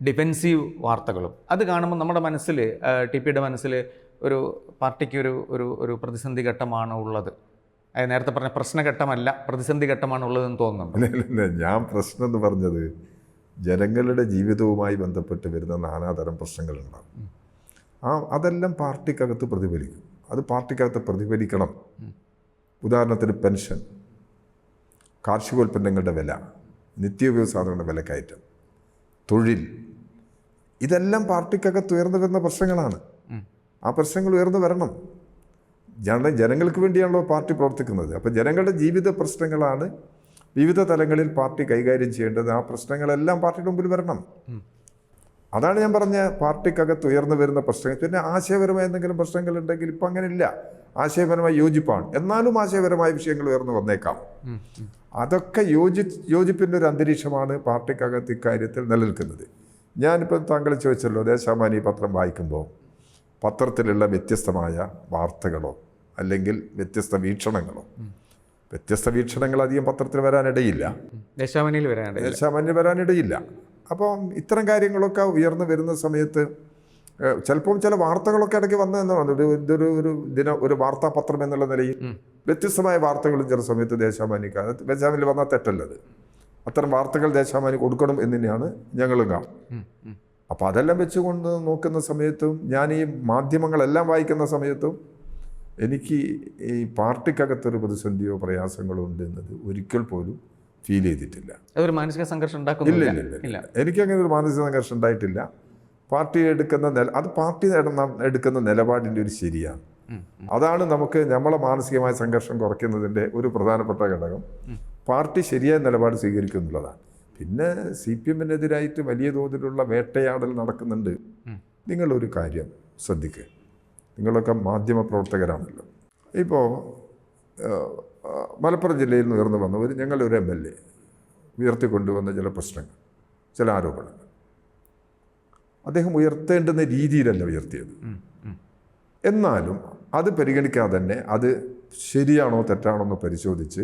ഡിഫെൻസീവ് വാർത്തകളും അത് കാണുമ്പോൾ നമ്മുടെ മനസ്സിൽ, TPയുടെ മനസ്സിൽ ഒരു പാർട്ടിക്ക് ഒരു പ്രതിസന്ധി ഘട്ടമാണ് ഉള്ളത്. നേരത്തെ പറഞ്ഞ പ്രശ്നഘട്ടമല്ല, പ്രതിസന്ധി ഘട്ടമാണ് ഉള്ളതെന്ന് തോന്നുന്നുണ്ട്. ഞാൻ പ്രശ്നം എന്ന് പറഞ്ഞത് ജനങ്ങളുടെ ജീവിതവുമായി ബന്ധപ്പെട്ട് വരുന്ന നാനാതരം പ്രശ്നങ്ങളുണ്ടാകും. അതെല്ലാം പാർട്ടിക്കകത്ത് പ്രതിഫലിക്കും. അത് പാർട്ടിക്കകത്ത് പ്രതിഫലിക്കണം. ഉദാഹരണത്തിന് പെൻഷൻ, കാർഷികോൽപ്പന്നങ്ങളുടെ വില, നിത്യോപയോഗ സാധനങ്ങളുടെ വിലക്കയറ്റം, തൊഴിൽ, ഇതെല്ലാം പാർട്ടിക്കകത്ത് ഉയർന്നു വരുന്ന പ്രശ്നങ്ങളാണ്. ആ പ്രശ്നങ്ങൾ ഉയർന്നു വരണം. ജനങ്ങൾക്ക് വേണ്ടിയാണല്ലോ പാർട്ടി പ്രവർത്തിക്കുന്നത്. അപ്പോൾ ജനങ്ങളുടെ ജീവിത പ്രശ്നങ്ങളാണ് വിവിധ തലങ്ങളിൽ പാർട്ടി കൈകാര്യം ചെയ്യേണ്ടത്. ആ പ്രശ്നങ്ങളെല്ലാം പാർട്ടിയുടെ മുമ്പിൽ വരണം. അതാണ് ഞാൻ പറഞ്ഞ പാർട്ടിക്കകത്ത് ഉയർന്നു വരുന്ന പ്രശ്നങ്ങൾ. പിന്നെ ആശയപരമായ എന്തെങ്കിലും പ്രശ്നങ്ങളുണ്ടെങ്കിൽ ഇപ്പം അങ്ങനെയില്ല, ആശയപരമായ യോജിപ്പാണ്. എന്നാലും ആശയപരമായ വിഷയങ്ങൾ ഉയർന്നു വന്നേക്കാം. അതൊക്കെ യോജിപ്പിൻ്റെ ഒരു അന്തരീക്ഷമാണ് പാർട്ടിക്കകത്ത് ഇക്കാര്യത്തിൽ നിലനിൽക്കുന്നത്. ഞാനിപ്പോൾ താങ്കൾ ചോദിച്ചല്ലോ, ദേശാഭിമാനി പത്രം വായിക്കുമ്പോൾ പത്രത്തിലുള്ള വ്യത്യസ്തമായ വാർത്തകളോ അല്ലെങ്കിൽ വ്യത്യസ്ത വീക്ഷണങ്ങളോ, വ്യത്യസ്ത വീക്ഷണങ്ങൾ അധികം പത്രത്തിൽ വരാനിടയില്ല, ദേശാഭിമാനിയിൽ വരാനിടയില്ല. അപ്പം ഇത്തരം കാര്യങ്ങളൊക്കെ ഉയർന്നു വരുന്ന സമയത്ത് ചിലപ്പം ചില വാർത്തകളൊക്കെ ഇടയ്ക്ക് വന്നതെന്നാണ്. ഒരു വാർത്താപത്രം എന്നുള്ള നിലയിൽ വ്യത്യസ്തമായ വാർത്തകളും ചില സമയത്ത് ദേശാഭിമാനിയിൽ വന്നാൽ തെറ്റല്ലത്. അത്തരം വാർത്തകൾ ദേശാഭിമാനി കൊടുക്കണം എന്ന് തന്നെയാണ് ഞങ്ങളും കാണും. അപ്പോൾ അതെല്ലാം വെച്ചുകൊണ്ട് നോക്കുന്ന സമയത്തും ഞാൻ ഈ മാധ്യമങ്ങളെല്ലാം വായിക്കുന്ന സമയത്തും എനിക്ക് ഈ പാർട്ടിക്കകത്തൊരു പ്രതിസന്ധിയോ പ്രയാസങ്ങളോ ഉണ്ട് എന്നത് ഒരിക്കൽ പോലും ഫീൽ ചെയ്തിട്ടില്ല. അതൊരു മാനസിക സംഘർഷം ഇല്ല. എനിക്കങ്ങനെ ഒരു മാനസിക സംഘർഷം ഉണ്ടായിട്ടില്ല. പാർട്ടി എടുക്കുന്ന നിലപാടിൻ്റെ ഒരു ശരിയാണ്. അതാണ് നമുക്ക് നമ്മളെ മാനസികമായ സംഘർഷം കുറയ്ക്കുന്നതിൻ്റെ ഒരു പ്രധാനപ്പെട്ട ഘടകം. പാർട്ടി ശരിയായ നിലപാട് സ്വീകരിക്കും എന്നുള്ളതാണ്. പിന്നെ CPM-നെതിരായിട്ട് വലിയ തോതിലുള്ള വേട്ടയാടൽ നടക്കുന്നുണ്ട്. നിങ്ങളൊരു കാര്യം ശ്രദ്ധിക്കുക, നിങ്ങളൊക്കെ മാധ്യമ പ്രവർത്തകരാണല്ലോ. ഇപ്പോൾ മലപ്പുറം ജില്ലയിൽ നിന്ന് ഉയർന്നു വന്നവർ ഞങ്ങളൊരു MLA ഉയർത്തിക്കൊണ്ടുവന്ന ചില പ്രശ്നങ്ങൾ, ചില ആരോപണങ്ങൾ അദ്ദേഹം ഉയർത്തേണ്ടുന്ന രീതിയിലല്ല ഉയർത്തിയത്. എന്നാലും അത് പരിഗണിക്കാതെ തന്നെ അത് ശരിയാണോ തെറ്റാണോ എന്ന് പരിശോധിച്ച്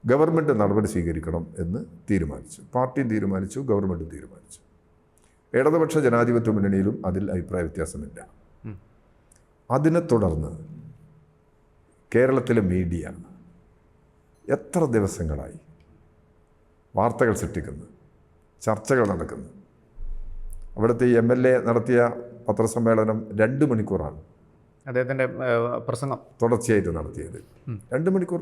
ഗവൺമെൻറ് നടപടി സ്വീകരിക്കണം എന്ന് തീരുമാനിച്ചു. പാർട്ടിയും തീരുമാനിച്ചു, ഗവൺമെൻറ്റും തീരുമാനിച്ചു. ഇടതുപക്ഷ ജനാധിപത്യ മുന്നണിയിലും അതിൽ അഭിപ്രായ വ്യത്യാസമില്ല. അതിനെ തുടർന്ന് കേരളത്തിലെ മീഡിയ എത്ര ദിവസങ്ങളായി വാർത്തകൾ സൃഷ്ടിക്കുന്നു, ചർച്ചകൾ നടക്കുന്നു. അവിടുത്തെ ഈ MLA നടത്തിയ പത്രസമ്മേളനം 2 മണിക്കൂറാണ് അദ്ദേഹത്തിൻ്റെ പ്രസംഗം തുടർച്ചയായിട്ട് നടത്തിയത്. 2 മണിക്കൂർ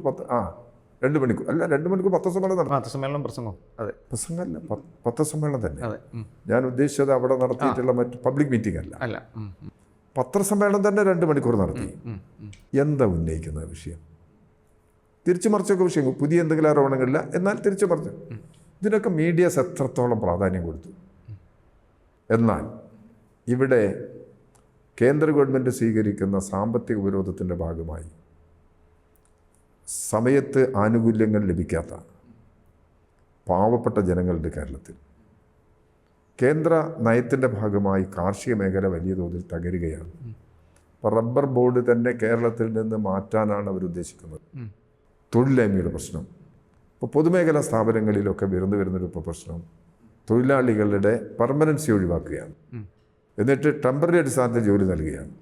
2 മണിക്കൂർ അല്ല, 2 മണിക്കൂർ പത്രസമ്മേളനം പ്രസംഗം. അതെ, പ്രസംഗമല്ല, പത്രസമ്മേളനം തന്നെ. ഞാൻ ഉദ്ദേശിച്ചത് അവിടെ നടത്തിയിട്ടുള്ള മറ്റ് പബ്ലിക് മീറ്റിംഗ് അല്ല. പത്രസമ്മേളനം തന്നെ 2 മണിക്കൂർ നടത്തി. എന്താ ഉന്നയിക്കുന്ന വിഷയം? തിരിച്ചു മറിച്ചൊക്കെ വിഷയം, പുതിയ എന്തെങ്കിലും ആരോപണങ്ങളില്ല, എന്നാൽ തിരിച്ചു മറിച്ച്. ഇതിനൊക്കെ മീഡിയസ് എത്രത്തോളം പ്രാധാന്യം കൊടുത്തു. എന്നാൽ ഇവിടെ കേന്ദ്ര ഗവൺമെൻറ് സ്വീകരിക്കുന്ന സാമ്പത്തിക ഉപരോധത്തിൻ്റെ ഭാഗമായി സമയത്ത് ആനുകൂല്യങ്ങൾ ലഭിക്കാത്ത പാവപ്പെട്ട ജനങ്ങളുടെ കേരളത്തിൽ കേന്ദ്ര നയത്തിൻ്റെ ഭാഗമായി കാർഷിക മേഖല വലിയ തോതിൽ തകരുകയാണ്. അപ്പോൾ റബ്ബർ ബോർഡ് തന്നെ കേരളത്തിൽ നിന്ന് മാറ്റാനാണ് അവരുദ്ദേശിക്കുന്നത്. തൊഴിലില്ലായ്മയുടെ പ്രശ്നം, ഇപ്പോൾ പൊതുമേഖലാ സ്ഥാപനങ്ങളിലൊക്കെ വരുന്നൊരു പ്രശ്നം തൊഴിലാളികളുടെ പെർമനൻസി ഒഴിവാക്കുകയാണ്, എന്നിട്ട് ടെമ്പററി അടിസ്ഥാനത്തിൽ ജോലി നൽകുകയാണ്.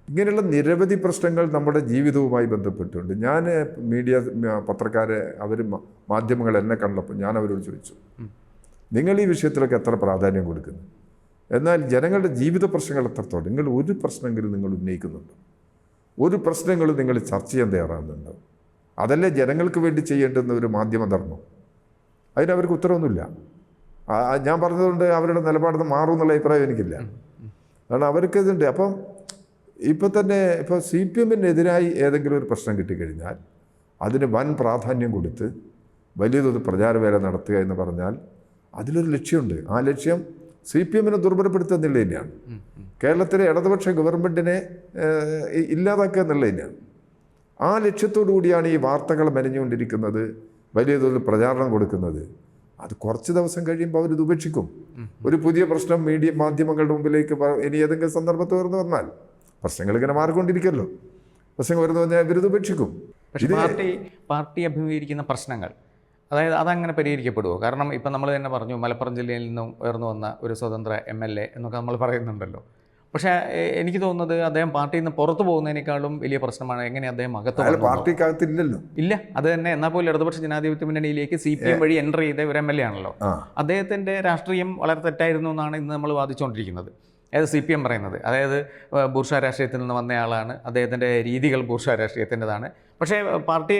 ഇങ്ങനെയുള്ള നിരവധി പ്രശ്നങ്ങൾ നമ്മുടെ ജീവിതവുമായി ബന്ധപ്പെട്ടുകൊണ്ട് ഞാൻ പത്രക്കാരെ മാധ്യമങ്ങൾ എന്നെ കണ്ടപ്പോൾ ഞാൻ അവരോട് ചോദിച്ചു, നിങ്ങൾ ഈ വിഷയത്തിലൊക്കെ എത്ര പ്രാധാന്യം കൊടുക്കുന്നു? എന്നാൽ ജനങ്ങളുടെ ജീവിത പ്രശ്നങ്ങൾ എത്രത്തോളം നിങ്ങൾ ഒരു പ്രശ്നമെങ്കിലും നിങ്ങൾ ഉന്നയിക്കുന്നുണ്ടോ? ഒരു പ്രശ്നങ്ങളും നിങ്ങൾ ചർച്ച ചെയ്യാൻ തയ്യാറാകുന്നുണ്ടോ? അതല്ലേ ജനങ്ങൾക്ക് വേണ്ടി ചെയ്യേണ്ടുന്ന ഒരു മാധ്യമധർമ്മം? അതിനവർക്ക് ഉത്തരവൊന്നുമില്ല. ഞാൻ പറഞ്ഞതുകൊണ്ട് അവരുടെ നിലപാട് മാറും എന്നുള്ള അഭിപ്രായം എനിക്കില്ല. കാരണം അവർക്ക് ഇതുണ്ട്. അപ്പം ഇപ്പോൾ തന്നെ CPM-നെതിരായി ഏതെങ്കിലും ഒരു പ്രശ്നം കിട്ടിക്കഴിഞ്ഞാൽ അതിന് വൻ പ്രാധാന്യം കൊടുത്ത് വലിയ തോതിൽ പ്രചാരവേല നടത്തുക എന്ന് പറഞ്ഞാൽ അതിലൊരു ലക്ഷ്യമുണ്ട്. ആ ലക്ഷ്യം CPM-നെ ദുർബലപ്പെടുത്തുക എന്നുള്ളത് തന്നെയാണ്. കേരളത്തിലെ ഇടതുപക്ഷ ഗവൺമെൻറ്റിനെ ഇല്ലാതാക്കുക എന്നുള്ളത് തന്നെയാണ്. ആ ലക്ഷ്യത്തോടു കൂടിയാണ് ഈ വാർത്തകൾ മെനഞ്ഞുകൊണ്ടിരിക്കുന്നത്, വലിയ തോതിൽ പ്രചാരണം കൊടുക്കുന്നത്. അത് കുറച്ച് ദിവസം കഴിയുമ്പോൾ അവരിത് ഉപേക്ഷിക്കും. ഒരു പുതിയ പ്രശ്നം മാധ്യമങ്ങളുടെ മുമ്പിലേക്ക് ഇനി ഏതെങ്കിലും സന്ദർഭത്തിൽ ഉയർന്നു വന്നാൽ, പ്രശ്നങ്ങൾ ഇങ്ങനെ മാറിക്കൊണ്ടിരിക്കുമല്ലോ, പ്രശ്നങ്ങൾ വരുന്നു പറഞ്ഞാൽ ഇവരിത് ഉപേക്ഷിക്കും. പക്ഷേ പാർട്ടി അഭിമുഖീകരിക്കുന്ന പ്രശ്നങ്ങൾ അതായത് അതങ്ങനെ പരിഹരിക്കപ്പെടുമോ? കാരണം ഇപ്പം നമ്മൾ തന്നെ പറഞ്ഞു, മലപ്പുറം ജില്ലയിൽ നിന്നും ഉയർന്നു വന്ന ഒരു സ്വതന്ത്ര MLA എന്നൊക്കെ നമ്മൾ പറയുന്നുണ്ടല്ലോ. പക്ഷേ എനിക്ക് തോന്നുന്നത് അദ്ദേഹം പാർട്ടിയിൽ നിന്ന് പുറത്തു പോകുന്നതിനേക്കാളും വലിയ പ്രശ്നമാണ് എങ്ങനെ അദ്ദേഹം പാർട്ടിക്കകത്തില്ലല്ലോ. ഇല്ല, അത് തന്നെ. എന്നാൽ പോലും ഇടതുപക്ഷ ജനാധിപത്യ മുന്നണിയിലേക്ക് CPM വഴി എൻ്റർ ചെയ്ത ഒരു MLA ആണല്ലോ. അദ്ദേഹത്തിൻ്റെ രാഷ്ട്രീയം വളരെ തെറ്റായിരുന്നു എന്നാണ് ഇന്ന് നമ്മൾ വാദിച്ചുകൊണ്ടിരിക്കുന്നത്. അതായത് CPM പറയുന്നത്, അതായത് ബൂർഷ്വാ രാഷ്ട്രീയത്തിൽ നിന്ന് വന്നയാളാണ്, അദ്ദേഹത്തിൻ്റെ രീതികൾ ബൂർഷ്വാ രാഷ്ട്രീയത്തിൻ്റെതാണ്. പക്ഷേ പാർട്ടി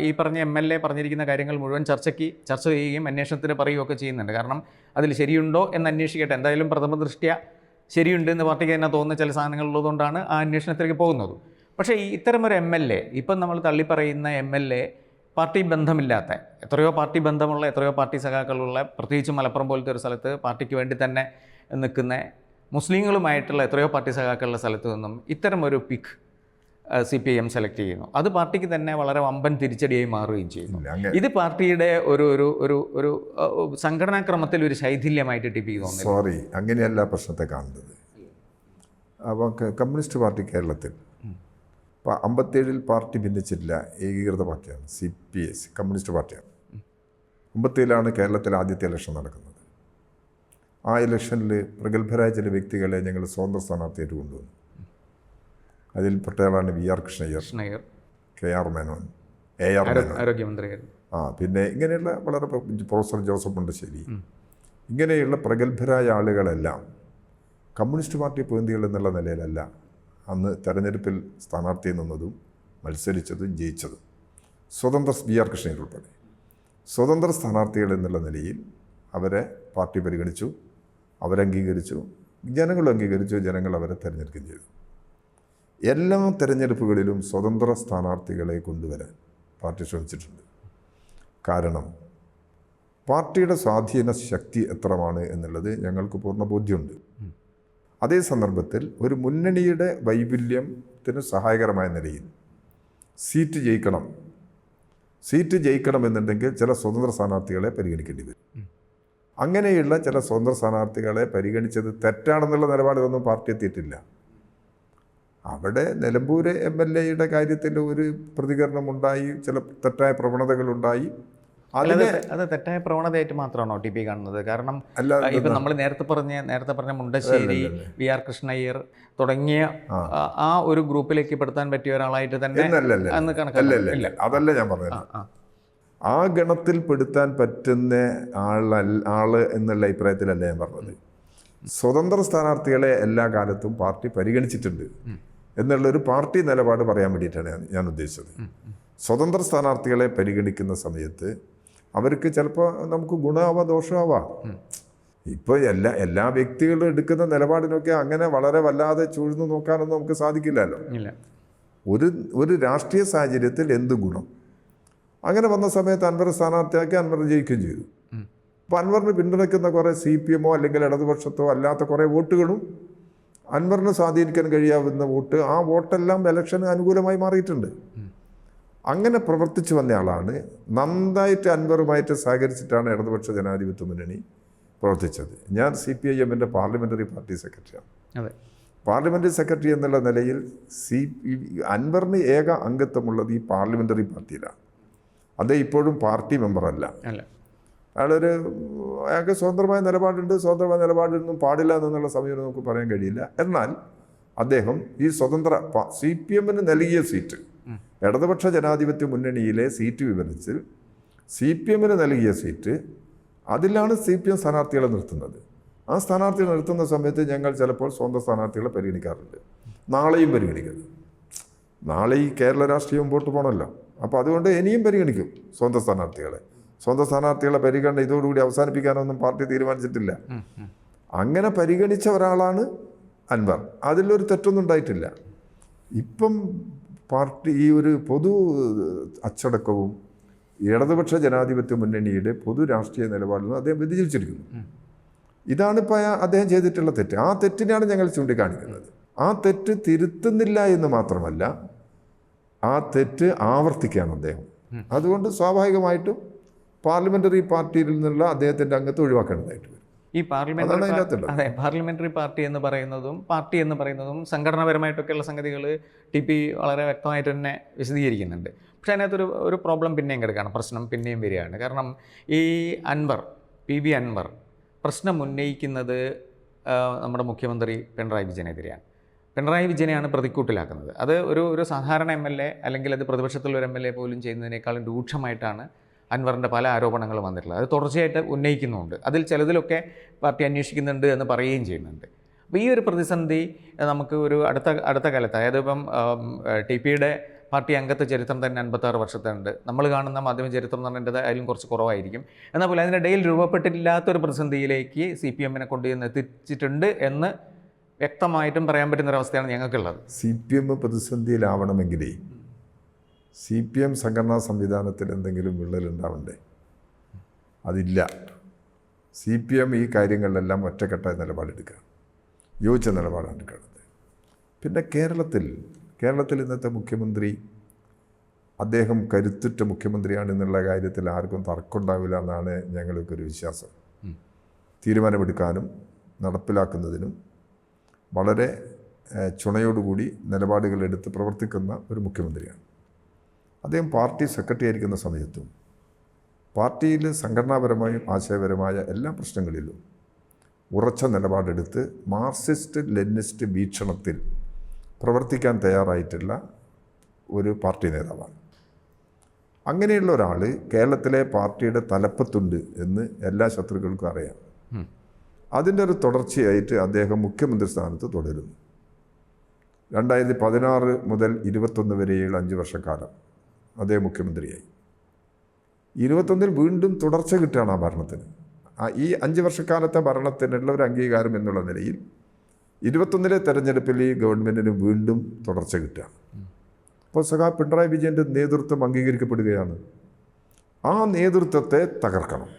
ഈ പറഞ്ഞ MLA പറഞ്ഞിരിക്കുന്ന കാര്യങ്ങൾ മുഴുവൻ ചർച്ച ചെയ്യുകയും അന്വേഷണത്തിന് പറയുകയൊക്കെ ചെയ്യുന്നുണ്ട്. കാരണം അതിൽ ശരിയുണ്ടോ എന്ന് അന്വേഷിക്കട്ടെ, എന്തായാലും പ്രഥമ ദൃഷ്ട്യ ശരിയുണ്ട് എന്ന് പാർട്ടിക്ക് തന്നെ തോന്നുന്ന ചില സാധനങ്ങളുള്ളതുകൊണ്ടാണ് ആ അന്വേഷണത്തിലേക്ക് പോകുന്നത്. പക്ഷേ ഇത്തരമൊരു MLA, ഇപ്പം നമ്മൾ തള്ളിപ്പറയുന്ന MLA പാർട്ടി ബന്ധമില്ലാത്ത, എത്രയോ പാർട്ടി ബന്ധമുള്ള, എത്രയോ പാർട്ടി സഖാക്കളുള്ള, പ്രത്യേകിച്ചും മലപ്പുറം പോലത്തെ ഒരു സ്ഥലത്ത് പാർട്ടിക്ക് വേണ്ടി തന്നെ നിൽക്കുന്ന മുസ്ലിങ്ങളുമായിട്ടുള്ള എത്രയോ പാർട്ടി സഖാക്കളുടെ സ്ഥലത്ത് നിന്നും ഇത്തരമൊരു പിക്ക് CPIM സെലക്ട് ചെയ്യുന്നു. അത് പാർട്ടിക്ക് തന്നെ വളരെ വമ്പൻ തിരിച്ചടിയായി മാറുകയും ചെയ്യുന്നു. ഇത് പാർട്ടിയുടെ ഒരു ഒരു ഒരു ഒരു സംഘടനാക്രമത്തിൽ ഒരു ശൈഥില്യമായിട്ട് ടിപ്പിക്ക് തോന്നുന്നു. സോറി, അങ്ങനെയല്ല പ്രശ്നത്തെ കാണുന്നത്. അപ്പോൾ കമ്മ്യൂണിസ്റ്റ് പാർട്ടി കേരളത്തിൽ 57 പാർട്ടി ഭിന്നിച്ചിട്ടില്ല, ഏകീകൃത പാർട്ടിയാണ് CPS, കമ്മ്യൂണിസ്റ്റ് പാർട്ടിയാണ്. 57 കേരളത്തിൽ ആദ്യത്തെ ഇലക്ഷൻ നടക്കുന്നത്. ആ ഇലക്ഷനിൽ പ്രഗത്ഭരായ ചില വ്യക്തികളെ ഞങ്ങൾ സ്വതന്ത്ര സ്ഥാനാർത്ഥിയായിട്ട് കൊണ്ടുവന്നു. അതിൽപ്പെട്ടയാളാണ് VR Krishna Iyer, KR Menon, AR Menon, ആരോഗ്യമന്ത്രിയായിരുന്നു. പിന്നെ ഇങ്ങനെയുള്ള വളരെ പ്രൊഫസർ ജോസഫ് മുണ്ടശ്ശേരി, ഇങ്ങനെയുള്ള പ്രഗത്ഭരായ ആളുകളെല്ലാം കമ്മ്യൂണിസ്റ്റ് പാർട്ടി പ്രതിനിധികൾ എന്നുള്ള നിലയിലല്ല അന്ന് തെരഞ്ഞെടുപ്പിൽ സ്ഥാനാർത്ഥി നിന്നതും മത്സരിച്ചതും ജയിച്ചതും. സ്വതന്ത്ര VR കൃഷ്ണയ്യർ ഉൾപ്പെടെ സ്വതന്ത്ര സ്ഥാനാർത്ഥികൾ എന്നുള്ള നിലയിൽ അവരെ പാർട്ടി പരിഗണിച്ചു, അവരംഗീകരിച്ചു, ജനങ്ങൾ അംഗീകരിച്ചു, ജനങ്ങൾ അവരെ തിരഞ്ഞെടുക്കുകയും ചെയ്തു. എല്ലാ തിരഞ്ഞെടുപ്പുകളിലും സ്വതന്ത്ര സ്ഥാനാർത്ഥികളെ കൊണ്ടുവരാൻ പാർട്ടി ശ്രമിച്ചിട്ടുണ്ട്. കാരണം പാർട്ടിയുടെ സ്വാധീന ശക്തി എത്രമാണ് എന്നുള്ളത് ഞങ്ങൾക്ക് പൂർണ്ണ ബോധ്യമുണ്ട്. അതേ സന്ദർഭത്തിൽ ഒരു മുന്നണിയുടെ വൈപുല്യത്തിന് സഹായകരമായ നിലയിൽ സീറ്റ് ജയിക്കണം എന്നുണ്ടെങ്കിൽ ചില സ്വതന്ത്ര സ്ഥാനാർത്ഥികളെ പരിഗണിക്കേണ്ടി വരും. അങ്ങനെയുള്ള ചില സ്വതന്ത്ര സ്ഥാനാർത്ഥികളെ പരിഗണിച്ചത് തെറ്റാണെന്നുള്ള നിലപാടിലൊന്നും പാർട്ടി എത്തിയിട്ടില്ല. അവിടെ നിലമ്പൂര് MLAയുടെ കാര്യത്തിൽ ഒരു പ്രതികരണമുണ്ടായി, ചില തെറ്റായ പ്രവണതകളുണ്ടായി. അത് തെറ്റായ പ്രവണതയായിട്ട് മാത്രമാണോ TP കാണുന്നത്? കാരണം ഇപ്പം നമ്മൾ നേരത്തെ പറഞ്ഞ മുണ്ടശ്ശേരി, VR കൃഷ്ണയ്യർ തുടങ്ങിയ ആ ഒരു ഗ്രൂപ്പിലേക്ക് പെടുത്താൻ പറ്റിയ ഒരാളായിട്ട് തന്നെ അതല്ല ഞാൻ പറഞ്ഞത്. ആ ഗണത്തിൽ പെടുത്താൻ പറ്റുന്ന ആള് എന്നുള്ള അഭിപ്രായത്തിലല്ല ഞാൻ പറഞ്ഞത്. സ്വതന്ത്ര സ്ഥാനാർത്ഥികളെ എല്ലാ കാലത്തും പാർട്ടി പരിഗണിച്ചിട്ടുണ്ട് എന്നുള്ളൊരു പാർട്ടി നിലപാട് പറയാൻ വേണ്ടിയിട്ടാണ് ഞാൻ ഉദ്ദേശിച്ചത്. സ്വതന്ത്ര സ്ഥാനാർത്ഥികളെ പരിഗണിക്കുന്ന സമയത്ത് അവർക്ക് ചിലപ്പോൾ നമുക്ക് ഗുണമാവാം ദോഷമാവാം. ഇപ്പോൾ എല്ലാ വ്യക്തികളും എടുക്കുന്ന നിലപാടിനൊക്കെ അങ്ങനെ വളരെ വല്ലാതെ ചൂഴ്ന്നു നോക്കാനൊന്നും നമുക്ക് സാധിക്കില്ലല്ലോ. ഒരു രാഷ്ട്രീയ സാഹചര്യത്തിൽ എന്ത് ഗുണം, അങ്ങനെ വന്ന സമയത്ത് അൻവർ സ്ഥാനാർത്ഥിയാക്കി അൻവർ ജയിക്കുകയും ചെയ്തു. അപ്പോൾ അൻവറിന് പിന്തുണയ്ക്കുന്ന കുറേ CPM അല്ലെങ്കിൽ ഇടതുപക്ഷത്തോ അല്ലാത്ത കുറേ വോട്ടുകളും അൻവറിനെ സ്വാധീനിക്കാൻ കഴിയാവുന്ന വോട്ട്, ആ വോട്ടെല്ലാം ഇലക്ഷന് അനുകൂലമായി മാറിയിട്ടുണ്ട്. അങ്ങനെ പ്രവർത്തിച്ചു വന്നയാളാണ്. നന്നായിട്ട് അൻവറുമായിട്ട് സഹകരിച്ചിട്ടാണ് ഇടതുപക്ഷ ജനാധിപത്യ മുന്നണി പ്രവർത്തിച്ചത്. ഞാൻ CPIMൻ്റെ പാർലമെൻ്ററി പാർട്ടി സെക്രട്ടറിയാണ്. പാർലമെൻ്ററി സെക്രട്ടറി എന്നുള്ള നിലയിൽ അൻവറിന് ഏക അംഗത്വമുള്ളത് ഈ പാർലമെൻ്ററി പാർട്ടിയിലാണ്. അദ്ദേഹം ഇപ്പോഴും പാർട്ടി മെമ്പറല്ല. അയാൾക്ക് സ്വതന്ത്രമായ നിലപാടുണ്ട്. സ്വതന്ത്രമായ നിലപാടൊന്നും പാടില്ല എന്നുള്ള സമയം നമുക്ക് പറയാൻ കഴിയില്ല. എന്നാൽ അദ്ദേഹം ഈ സ്വതന്ത്ര CPMന് നൽകിയ സീറ്റ്, ഇടതുപക്ഷ ജനാധിപത്യ മുന്നണിയിലെ സീറ്റ് വിഭജിച്ച് CPMന് നൽകിയ സീറ്റ്, അതിലാണ് CPM സ്ഥാനാർത്ഥികളെ നിർത്തുന്നത്. ആ സ്ഥാനാർത്ഥികളെ നിർത്തുന്ന സമയത്ത് ഞങ്ങൾ ചിലപ്പോൾ സ്വന്തം സ്ഥാനാർത്ഥികളെ പരിഗണിക്കാറുണ്ട്. നാളെയും പരിഗണിക്കുന്നത്. നാളെ ഈ കേരള രാഷ്ട്രീയം മുമ്പോട്ട് പോകണമല്ലോ. അപ്പോൾ അതുകൊണ്ട് ഇനിയും പരിഗണിക്കും സ്വന്തം സ്ഥാനാർത്ഥികളെ പരിഗണന ഇതോടുകൂടി അവസാനിപ്പിക്കാനൊന്നും പാർട്ടി തീരുമാനിച്ചിട്ടില്ല. അങ്ങനെ പരിഗണിച്ച ഒരാളാണ് അൻവർ. അതിലൊരു തെറ്റൊന്നും ഉണ്ടായിട്ടില്ല. ഇപ്പം പാർട്ടി ഈ ഒരു പൊതു അച്ചടക്കവും ഇടതുപക്ഷ ജനാധിപത്യ മുന്നണിയുടെ പൊതു രാഷ്ട്രീയ നിലപാടിൽ നിന്ന് അദ്ദേഹം വ്യതിചലിച്ചിരിക്കുന്നു. ഇതാണിപ്പോൾ അദ്ദേഹം ചെയ്തിട്ടുള്ള തെറ്റ്. ആ തെറ്റിനെയാണ് ഞങ്ങൾ ചൂണ്ടിക്കാണിക്കുന്നത്. ആ തെറ്റ് തിരുത്തുന്നില്ല എന്ന് മാത്രമല്ല, ആ തെറ്റ് ആവർത്തിക്കുകയാണ് അദ്ദേഹം. അതുകൊണ്ട് സ്വാഭാവികമായിട്ടും പാർലമെൻ്ററി പാർട്ടിയിൽ നിന്നുള്ള അദ്ദേഹത്തിൻ്റെ അംഗത്തെ ഒഴിവാക്കേണ്ടതായിട്ട് വരും. ഈ പാർലമെൻ്ററി പാർട്ടി എന്ന് പറയുന്നതും സംഘടനാപരമായിട്ടൊക്കെയുള്ള സംഗതികൾ TP വളരെ വ്യക്തമായിട്ട് തന്നെ വിശദീകരിക്കുന്നുണ്ട്. പക്ഷേ അതിനകത്തൊരു പ്രോബ്ലം പിന്നെയും കിടക്കുകയാണ്, പ്രശ്നം പിന്നെയും വരികയാണ്. കാരണം ഈ PV അൻവർ പ്രശ്നം ഉന്നയിക്കുന്നത് നമ്മുടെ മുഖ്യമന്ത്രി പിണറായി വിജയനെതിരെയാണ്. പിണറായി വിജയനെയാണ് പ്രതിക്കൂട്ടിലാക്കുന്നത്. അത് ഒരു സാധാരണ MLA അല്ലെങ്കിൽ അത് പ്രതിപക്ഷത്തുള്ള ഒരു MLA പോലും ചെയ്യുന്നതിനേക്കാളും രൂക്ഷമായിട്ടാണ് അൻവറിൻ്റെ പല ആരോപണങ്ങളും വന്നിട്ടുള്ളത്. അത് തുടർച്ചയായിട്ട് ഉന്നയിക്കുന്നുമുണ്ട്. അതിൽ ചിലതിലൊക്കെ പാർട്ടി അന്വേഷിക്കുന്നുണ്ട് എന്ന് പറയുകയും ചെയ്യുന്നുണ്ട്. അപ്പോൾ ഈ ഒരു പ്രതിസന്ധി നമുക്ക് ഒരു അടുത്ത കാലത്ത്, അതായത് ഇപ്പം TPയുടെ പാർട്ടി അംഗത്വ ചരിത്രം തന്നെ 56 വർഷത്തുണ്ട്. നമ്മൾ കാണുന്ന മാധ്യമ ചരിത്രം എന്ന് പറഞ്ഞാൽ അതിലും കുറച്ച് കുറവായിരിക്കും. എന്നാൽ പോലും അതിനിടയിൽ രൂപപ്പെട്ടില്ലാത്തൊരു പ്രതിസന്ധിയിലേക്ക് CPM-നെ കൊണ്ടുവന്ന് എത്തിച്ചിട്ടുണ്ട് എന്ന് വ്യക്തമായിട്ടും പറയാൻ പറ്റുന്നൊരവസ്ഥയാണ് ഞങ്ങൾക്കുള്ളത്. CPM പ്രതിസന്ധിയിലാവണമെങ്കിലേ CPM സംഘടനാ സംവിധാനത്തിൽ എന്തെങ്കിലും വിള്ളലുണ്ടാവണ്ടേ? അതില്ല. CPM ഈ കാര്യങ്ങളിലെല്ലാം ഒറ്റക്കെട്ടായ നിലപാടെടുക്കുക, യോജിച്ച നിലപാടാണ് എടുക്കുന്നത്. പിന്നെ കേരളത്തിൽ ഇന്നത്തെ മുഖ്യമന്ത്രി, അദ്ദേഹം കരുത്തുറ്റ മുഖ്യമന്ത്രിയാണെന്നുള്ള കാര്യത്തിൽ ആർക്കും തർക്കമുണ്ടാവില്ല എന്നാണ് ഞങ്ങൾക്കൊരു വിശ്വാസം. തീരുമാനമെടുക്കാനും നടപ്പിലാക്കുന്നതിനും വളരെ ചുണയോടുകൂടി നിലപാടുകൾ എടുത്ത് പ്രവർത്തിക്കുന്ന ഒരു മുഖ്യമന്ത്രിയാണ് അദ്ദേഹം. പാർട്ടി സെക്രട്ടറി ആയിരിക്കുന്ന സമയത്തും പാർട്ടിയിൽ സംഘടനാപരമായും ആശയപരമായ എല്ലാ പ്രശ്നങ്ങളിലും ഉറച്ച നിലപാടെടുത്ത് മാർക്സിസ്റ്റ് ലെനിനിസ്റ്റ് വീക്ഷണത്തിൽ പ്രവർത്തിക്കാൻ തയ്യാറായിട്ടുള്ള ഒരു പാർട്ടി നേതാവാണ്. അങ്ങനെയുള്ള ഒരാൾ കേരളത്തിലെ പാർട്ടിയുടെ തലപ്പത്തുണ്ട് എന്ന് എല്ലാ ശത്രുക്കൾക്കും അറിയാം. അതിൻ്റെ ഒരു തുടർച്ചയായിട്ട് അദ്ദേഹം മുഖ്യമന്ത്രി സ്ഥാനത്ത് തുടരുന്നു. 2016 മുതൽ 21 വരെയുള്ള 5 വർഷക്കാലം അദ്ദേഹം മുഖ്യമന്ത്രിയായി. 21 വീണ്ടും തുടർച്ച കിട്ടുകയാണ് ആ ഭരണത്തിന്. ഈ 5 വർഷക്കാലത്തെ ഭരണത്തിനുള്ള ഒരു അംഗീകാരം എന്നുള്ള നിലയിൽ 21 തെരഞ്ഞെടുപ്പിൽ ഈ ഗവൺമെൻറ്റിന് വീണ്ടും തുടർച്ച കിട്ടുകയാണ്. അപ്പോൾ പിണറായി വിജയൻ്റെ നേതൃത്വം അംഗീകരിക്കപ്പെടുകയാണ്. ആ നേതൃത്വത്തെ തകർക്കണം.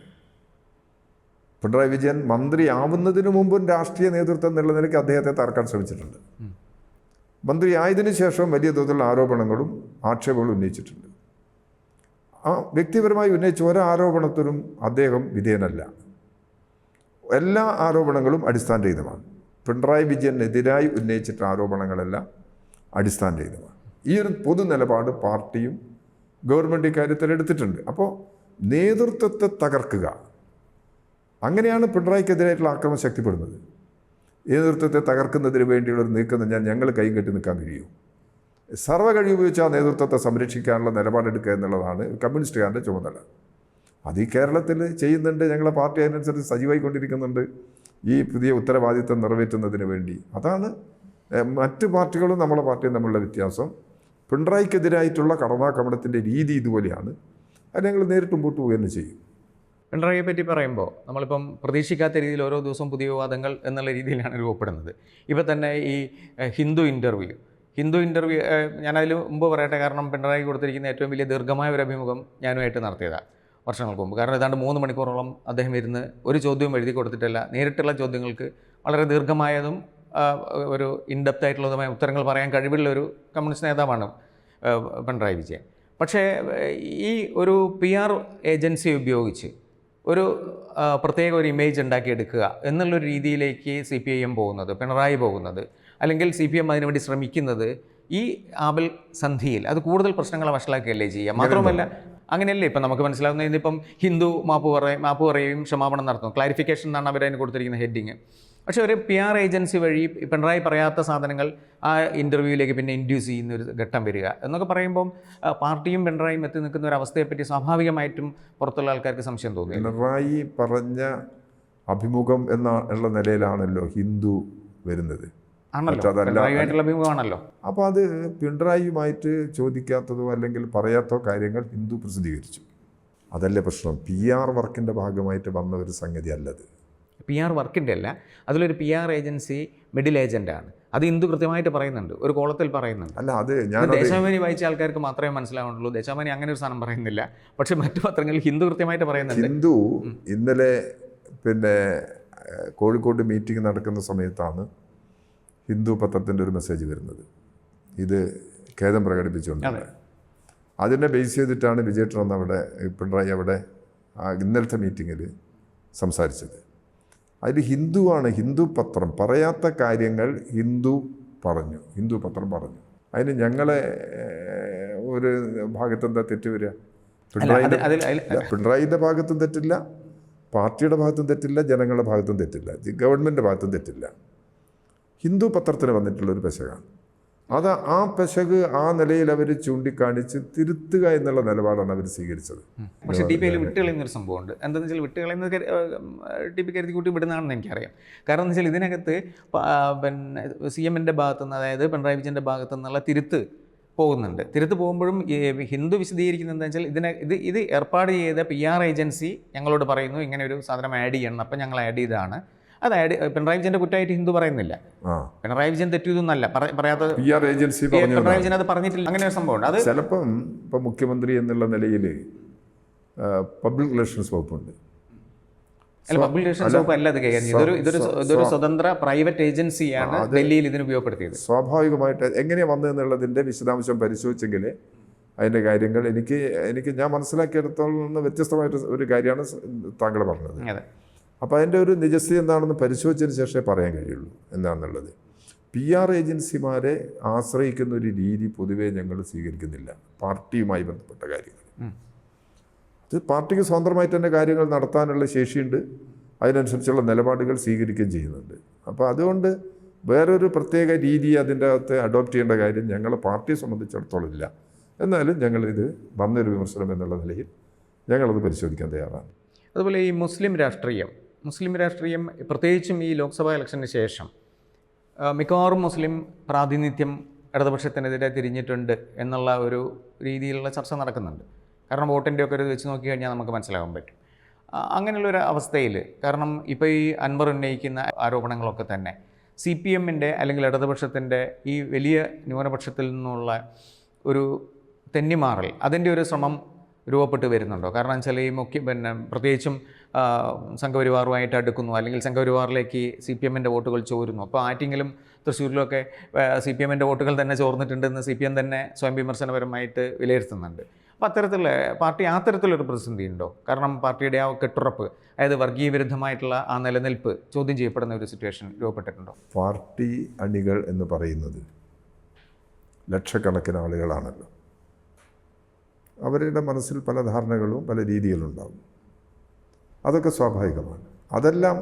പിണറായി വിജയൻ മന്ത്രിയാവുന്നതിന് മുമ്പും രാഷ്ട്രീയ നേതൃത്വം എന്നുള്ള നിലയ്ക്ക് അദ്ദേഹത്തെ തകർക്കാൻ ശ്രമിച്ചിട്ടുണ്ട്. മന്ത്രി ആയതിനു ശേഷം വലിയ തോതിലുള്ള ആരോപണങ്ങളും ആക്ഷേപങ്ങളും ഉന്നയിച്ചിട്ടുണ്ട്. ആ വ്യക്തിപരമായി ഉന്നയിച്ച ഓരോ ആരോപണത്തിനും അദ്ദേഹം വിധേയനല്ല. എല്ലാ ആരോപണങ്ങളും അടിസ്ഥാനരഹിതമാണ്. പിണറായി വിജയനെതിരായി ഉന്നയിച്ചിട്ട ആരോപണങ്ങളെല്ലാം അടിസ്ഥാനരഹിതമാണ്. ഈ ഒരു പൊതു നിലപാട് പാർട്ടിയും ഗവൺമെൻറ് ഇക്കാര്യത്തിൽ എടുത്തിട്ടുണ്ട്. അപ്പോൾ നേതൃത്വത്തെ തകർക്കുക, അങ്ങനെയാണ് പിണറായിക്കെതിരായിട്ടുള്ള ആക്രമണം ശക്തിപ്പെടുന്നത്. നേതൃത്വത്തെ തകർക്കുന്നതിന് വേണ്ടിയുള്ളൊരു നീക്കം ഞങ്ങൾ കൈ കെട്ടി നിൽക്കാൻ കഴിയും. സർവ്വ കഴിവുപയോഗിച്ച് ആ നേതൃത്വത്തെ സംരക്ഷിക്കാനുള്ള നിലപാടെടുക്കുക എന്നുള്ളതാണ് കമ്മ്യൂണിസ്റ്റുകാരുടെ ചുമതല. അത് ഈ കേരളത്തിൽ ചെയ്യുന്നുണ്ട്. ഞങ്ങളെ പാർട്ടി അതിനനുസരിച്ച് സജീവമായിക്കൊണ്ടിരിക്കുന്നുണ്ട് ഈ പുതിയ ഉത്തരവാദിത്തം നിറവേറ്റുന്നതിന് വേണ്ടി. അതാണ് മറ്റ് പാർട്ടികളും നമ്മളെ പാർട്ടിയും തമ്മിലുള്ള വ്യത്യാസം. പിണറായിക്കെതിരായിട്ടുള്ള കടന്നാക്രമണത്തിൻ്റെ രീതി ഇതുപോലെയാണ്. അത് ഞങ്ങൾ നേരിട്ട് മുമ്പോട്ട് പോവുക തന്നെ ചെയ്യും. പിണറായിയെ പറ്റി പറയുമ്പോൾ നമ്മളിപ്പം പ്രതീക്ഷിക്കാത്ത രീതിയിൽ ഓരോ ദിവസവും പുതിയ വിവാദങ്ങൾ എന്നുള്ള രീതിയിലാണ് രൂപപ്പെടുന്നത്. ഇപ്പം തന്നെ ഈ ഹിന്ദു ഇൻ്റർവ്യൂ ഞാനതിൽ മുമ്പ് പറയട്ടെ. കാരണം പിണറായി കൊടുത്തിരിക്കുന്ന ഏറ്റവും വലിയ ദീർഘമായ ഒരു അഭിമുഖം ഞാനുമായിട്ട് നടത്തിയതാണ് വർഷങ്ങൾക്ക് മുമ്പ്. കാരണം ഏതാണ്ട് 3 മണിക്കൂറോളം അദ്ദേഹം ഇരുന്ന് ഒരു ചോദ്യവും എഴുതി കൊടുത്തിട്ടില്ല. നേരിട്ടുള്ള ചോദ്യങ്ങൾക്ക് വളരെ ദീർഘമായതും ഒരു ഇൻഡെപ്ത് ആയിട്ടുള്ളതുമായ ഉത്തരങ്ങൾ പറയാൻ കഴിവുള്ള ഒരു കമ്മ്യൂണിസ്റ്റ് നേതാവാണ് പിണറായി വിജയൻ. പക്ഷേ ഈ ഒരു PR ഏജൻസി ഉപയോഗിച്ച് ഒരു പ്രത്യേക ഒരു ഇമേജ് ഉണ്ടാക്കിയെടുക്കുക എന്നുള്ളൊരു രീതിയിലേക്ക് CPIM പോകുന്നത്, പിണറായി പോകുന്നത്, അല്ലെങ്കിൽ CPM അതിനുവേണ്ടി ശ്രമിക്കുന്നത് ഈ ആപൽ സന്ധിയിൽ അത് കൂടുതൽ പ്രശ്നങ്ങളെ വഷളാക്കുകയല്ലേ ചെയ്യുക. മാത്രമല്ല അങ്ങനെയല്ലേ ഇപ്പം നമുക്ക് മനസ്സിലാവുന്നത്. ഇന്നിപ്പം ഹിന്ദു മാപ്പ് പറയുകയും ക്ഷമാപണം നടത്തും, ക്ലാരിഫിക്കേഷൻ എന്നാണ് അവരതിന് കൊടുത്തിരിക്കുന്ന ഹെഡിങ്. പക്ഷേ ഒരു PR ഏജൻസി വഴി പിണറായി പറയാത്ത സാധനങ്ങൾ ആ ഇൻ്റർവ്യൂവിലേക്ക് പിന്നെ ഇൻഡ്യൂസ് ചെയ്യുന്ന ഒരു ഘട്ടം വരിക എന്നൊക്കെ പറയുമ്പം പാർട്ടിയും പിണറായിയും എത്തി നിൽക്കുന്ന ഒരു അവസ്ഥയെപ്പറ്റി സ്വാഭാവികമായിട്ടും പുറത്തുള്ള ആൾക്കാർക്ക് സംശയം തോന്നി. പിണറായി പറഞ്ഞ അഭിമുഖം എന്നുള്ള നിലയിലാണല്ലോ ഹിന്ദു വരുന്നത്. അഭിമുഖമാണല്ലോ. അപ്പോൾ അത് പിണറായിയുമായിട്ട് ചോദിക്കാത്തതോ അല്ലെങ്കിൽ പറയാത്തോ കാര്യങ്ങൾ ഹിന്ദു പ്രസിദ്ധീകരിച്ചു. അതല്ലേ പ്രശ്നം. PR വർക്കിൻ്റെ ഭാഗമായിട്ട് വന്ന ഒരു സംഗതി അല്ലത്. PR വർക്കിൻ്റെ അല്ല, അതിലൊരു PR ഏജൻസി മിഡിൽ ഏജൻ്റാണ്. അത് ഹിന്ദു കൃത്യമായിട്ട് പറയുന്നുണ്ട്, ഒരു കോളത്തിൽ പറയുന്നുണ്ട്. അല്ല, അത് ഞാൻ ദേശാഭിമാനി വായിച്ച ആൾക്കാർക്ക് മാത്രമേ മനസ്സിലാവുന്നുള്ളൂ. ദേശാഭിമാനി അങ്ങനെ ഒരു സാധനം പറയുന്നില്ല. പക്ഷെ മറ്റു പത്രങ്ങളിൽ ഹിന്ദു കൃത്യമായിട്ട് പറയുന്നുണ്ട്. ഹിന്ദു ഇന്നലെ പിന്നെ കോഴിക്കോട് മീറ്റിംഗ് നടക്കുന്ന സമയത്താണ് ഹിന്ദു പത്രത്തിൻ്റെ ഒരു മെസ്സേജ് വരുന്നത്. ഇത് ഖേദം പ്രകടിപ്പിച്ചുകൊണ്ട് അതിനെ ബേസ് ചെയ്തിട്ടാണ് വിജയേട്ടൻ അന്ന് അവിടെ പിണറായി അവിടെ ഇന്നലത്തെ മീറ്റിങ്ങിൽ സംസാരിച്ചത്. അതിൽ ഹിന്ദുവാണ്, ഹിന്ദു പത്രം പറയാത്ത കാര്യങ്ങൾ ഹിന്ദു പത്രം പറഞ്ഞു. അതിന് ഞങ്ങളെ ഒരു ഭാഗത്തെന്താ തെറ്റ് വരിക? പിണറായിൻ്റെ ഭാഗത്തും തെറ്റില്ല, പാർട്ടിയുടെ ഭാഗത്തും തെറ്റില്ല, ജനങ്ങളുടെ ഭാഗത്തും തെറ്റില്ല, ഗവൺമെൻറ്റിൻ്റെ ഭാഗത്തും തെറ്റില്ല. ഹിന്ദു പത്രത്തിന് വന്നിട്ടുള്ളൊരു പെശകാണ്. അത് ആ പെശക് ആ നിലയിൽ അവർ ചൂണ്ടിക്കാണിച്ച് തിരുത്തുക എന്നുള്ള നിലപാടാണ് അവർ സ്വീകരിച്ചത്. പക്ഷേ ടി പി ഐയിൽ വിട്ടുകളയുന്നൊരു സംഭവമുണ്ട്. എന്താണെന്ന് വെച്ചാൽ വിട്ടുകളയുന്നത് ടി പി കരുതി കൂട്ടി വിടുന്നതാണെന്ന് എനിക്കറിയാം. കാരണം എന്ന് വെച്ചാൽ ഇതിനകത്ത് പിന്നെ സി എമ്മിൻ്റെ ഭാഗത്തുനിന്ന്, അതായത് പിണറായി വിജയൻ്റെ ഭാഗത്തു നിന്നുള്ള തിരുത്ത് പോകുന്നുണ്ട്. തിരുത്ത് പോകുമ്പോഴും ഹിന്ദു വിശദീകരിക്കുന്നത് എന്താ വെച്ചാൽ ഇത് ഏർപ്പാട് ചെയ്ത PR ഏജൻസി ഞങ്ങളോട് പറയുന്നു ഇങ്ങനെ ഒരു സാധനം ആഡ് ചെയ്യണം, അപ്പം ഞങ്ങൾ ആഡ് ചെയ്തതാണ്. അത് പിണറായി വിജയൻ്റെ കുറ്റമായിട്ട് ഹിന്ദു പറയുന്നില്ല. പിണറായി വിജയൻ തെറ്റിയതൊന്നല്ല പറയാത്ത PR ഏജൻസി പിണറായി വിജയൻ അത് പറഞ്ഞിട്ടില്ല. അങ്ങനെ ഒരു സംഭവമുണ്ട്. അത് ചിലപ്പം ഇപ്പം മുഖ്യമന്ത്രി എന്നുള്ള നിലയിൽ പബ്ലിക് റിലേഷൻസ് വകുപ്പുണ്ട്. അല്ല, പബ്ലിക് റിലേഷൻസ് വകുപ്പ് അല്ല ഇത് കൈകാര്യം ചെയ്തത്. ഇതൊരു സ്വതന്ത്ര പ്രൈവറ്റ് ഏജൻസിയാണ് ഡൽഹിയിൽ ഇതിന് ഉപയോഗപ്പെടുത്തിയത്. സ്വാഭാവികമായിട്ട് എങ്ങനെയാണ് വന്നതെന്നുള്ളതിൻ്റെ വിശദാംശം പരിശോധിച്ചെങ്കിൽ അതിൻ്റെ കാര്യങ്ങൾ എനിക്ക് ഞാൻ മനസ്സിലാക്കിയെടുത്തോളം നിന്ന് വ്യത്യസ്തമായിട്ട് ഒരു കാര്യമാണ് താങ്കൾ പറഞ്ഞത്. അതെ. അപ്പോൾ അതിൻ്റെ ഒരു നിജസ്ഥിതി എന്താണെന്ന് പരിശോധിച്ചതിന് ശേഷമേ പറയാൻ കഴിയുള്ളൂ എന്താണെന്നുള്ളത്. PR ഏജൻസിമാരെ ആശ്രയിക്കുന്ന ഒരു രീതി പൊതുവേ ഞങ്ങൾ സ്വീകരിക്കുന്നില്ല പാർട്ടിയുമായി ബന്ധപ്പെട്ട കാര്യങ്ങൾ. അത് പാർട്ടിക്ക് സ്വതന്ത്രമായിട്ട് തന്നെ കാര്യങ്ങൾ നടത്താനുള്ള ശേഷിയുണ്ട്, അതിനനുസരിച്ചുള്ള നിലപാടുകൾ സ്വീകരിക്കുകയും ചെയ്യുന്നുണ്ട്. അപ്പോൾ അതുകൊണ്ട് വേറൊരു പ്രത്യേക രീതി അതിൻ്റെ അകത്ത് അഡോപ്റ്റ് ചെയ്യേണ്ട കാര്യം ഞങ്ങൾ പാർട്ടിയെ സംബന്ധിച്ചിടത്തോളം ഇല്ല. എന്നാലും ഞങ്ങളിത് വന്നൊരു വിമർശനം എന്നുള്ള നിലയിൽ ഞങ്ങളത് പരിശോധിക്കാൻ തയ്യാറാണ്. അതുപോലെ ഈ മുസ്ലിം രാഷ്ട്രീയം പ്രത്യേകിച്ചും ഈ ലോക്സഭാ ഇലക്ഷന് ശേഷം മിക്കവാറും മുസ്ലിം പ്രാതിനിധ്യം ഇടതുപക്ഷത്തിനെതിരെ തിരിഞ്ഞിട്ടുണ്ട് എന്നുള്ള ഒരു രീതിയിലുള്ള ചർച്ച നടക്കുന്നുണ്ട്. കാരണം വോട്ടിൻ്റെ ഒക്കെ ഒരു വെച്ച് നോക്കി കഴിഞ്ഞാൽ നമുക്ക് മനസ്സിലാകാൻ പറ്റും. അങ്ങനെയുള്ളൊരു അവസ്ഥയിൽ, കാരണം ഇപ്പോൾ ഈ അൻവർ ഉന്നയിക്കുന്ന ആരോപണങ്ങളൊക്കെ തന്നെ CPM-ൻ്റെ അല്ലെങ്കിൽ ഇടതുപക്ഷത്തിൻ്റെ ഈ വലിയ ന്യൂനപക്ഷത്തിൽ നിന്നുള്ള ഒരു തെന്നിമാറൽ, അതിൻ്റെ ഒരു ശ്രമം രൂപപ്പെട്ട് വരുന്നുണ്ടോ? കാരണം വെച്ചാൽ ഈ പ്രത്യേകിച്ചും സംഘപരിവാറുമായിട്ട് അടുക്കുന്നു, അല്ലെങ്കിൽ സംഘപരിവാറിലേക്ക് CPM-ൻ്റെ വോട്ടുകൾ ചോരുന്നു. അപ്പോൾ ആറ്റിങ്ങലും തൃശ്ശൂരിലൊക്കെ CPM-ൻ്റെ വോട്ടുകൾ തന്നെ ചോർന്നിട്ടുണ്ടെന്ന് CPM തന്നെ സ്വയം വിമർശനപരമായിട്ട് വിലയിരുത്തുന്നുണ്ട്. അപ്പോൾ അത്തരത്തിലൊരു പ്രതിസന്ധി ഉണ്ടോ? കാരണം പാർട്ടിയുടെ ആ കെട്ടുറപ്പ്, അതായത് വർഗീയ വിരുദ്ധമായിട്ടുള്ള ആ നിലനിൽപ്പ് ചോദ്യം ചെയ്യപ്പെടുന്ന ഒരു സിറ്റുവേഷൻ രൂപപ്പെട്ടിട്ടുണ്ടോ? പാർട്ടി അണികൾ എന്ന് പറയുന്നത് ലക്ഷക്കണക്കിന് ആളുകളാണല്ലോ. അവരുടെ മനസ്സിൽ പല ധാരണകളും പല രീതികളുണ്ടാകും. അതൊക്കെ സ്വാഭാവികമാണ്. അതെല്ലാം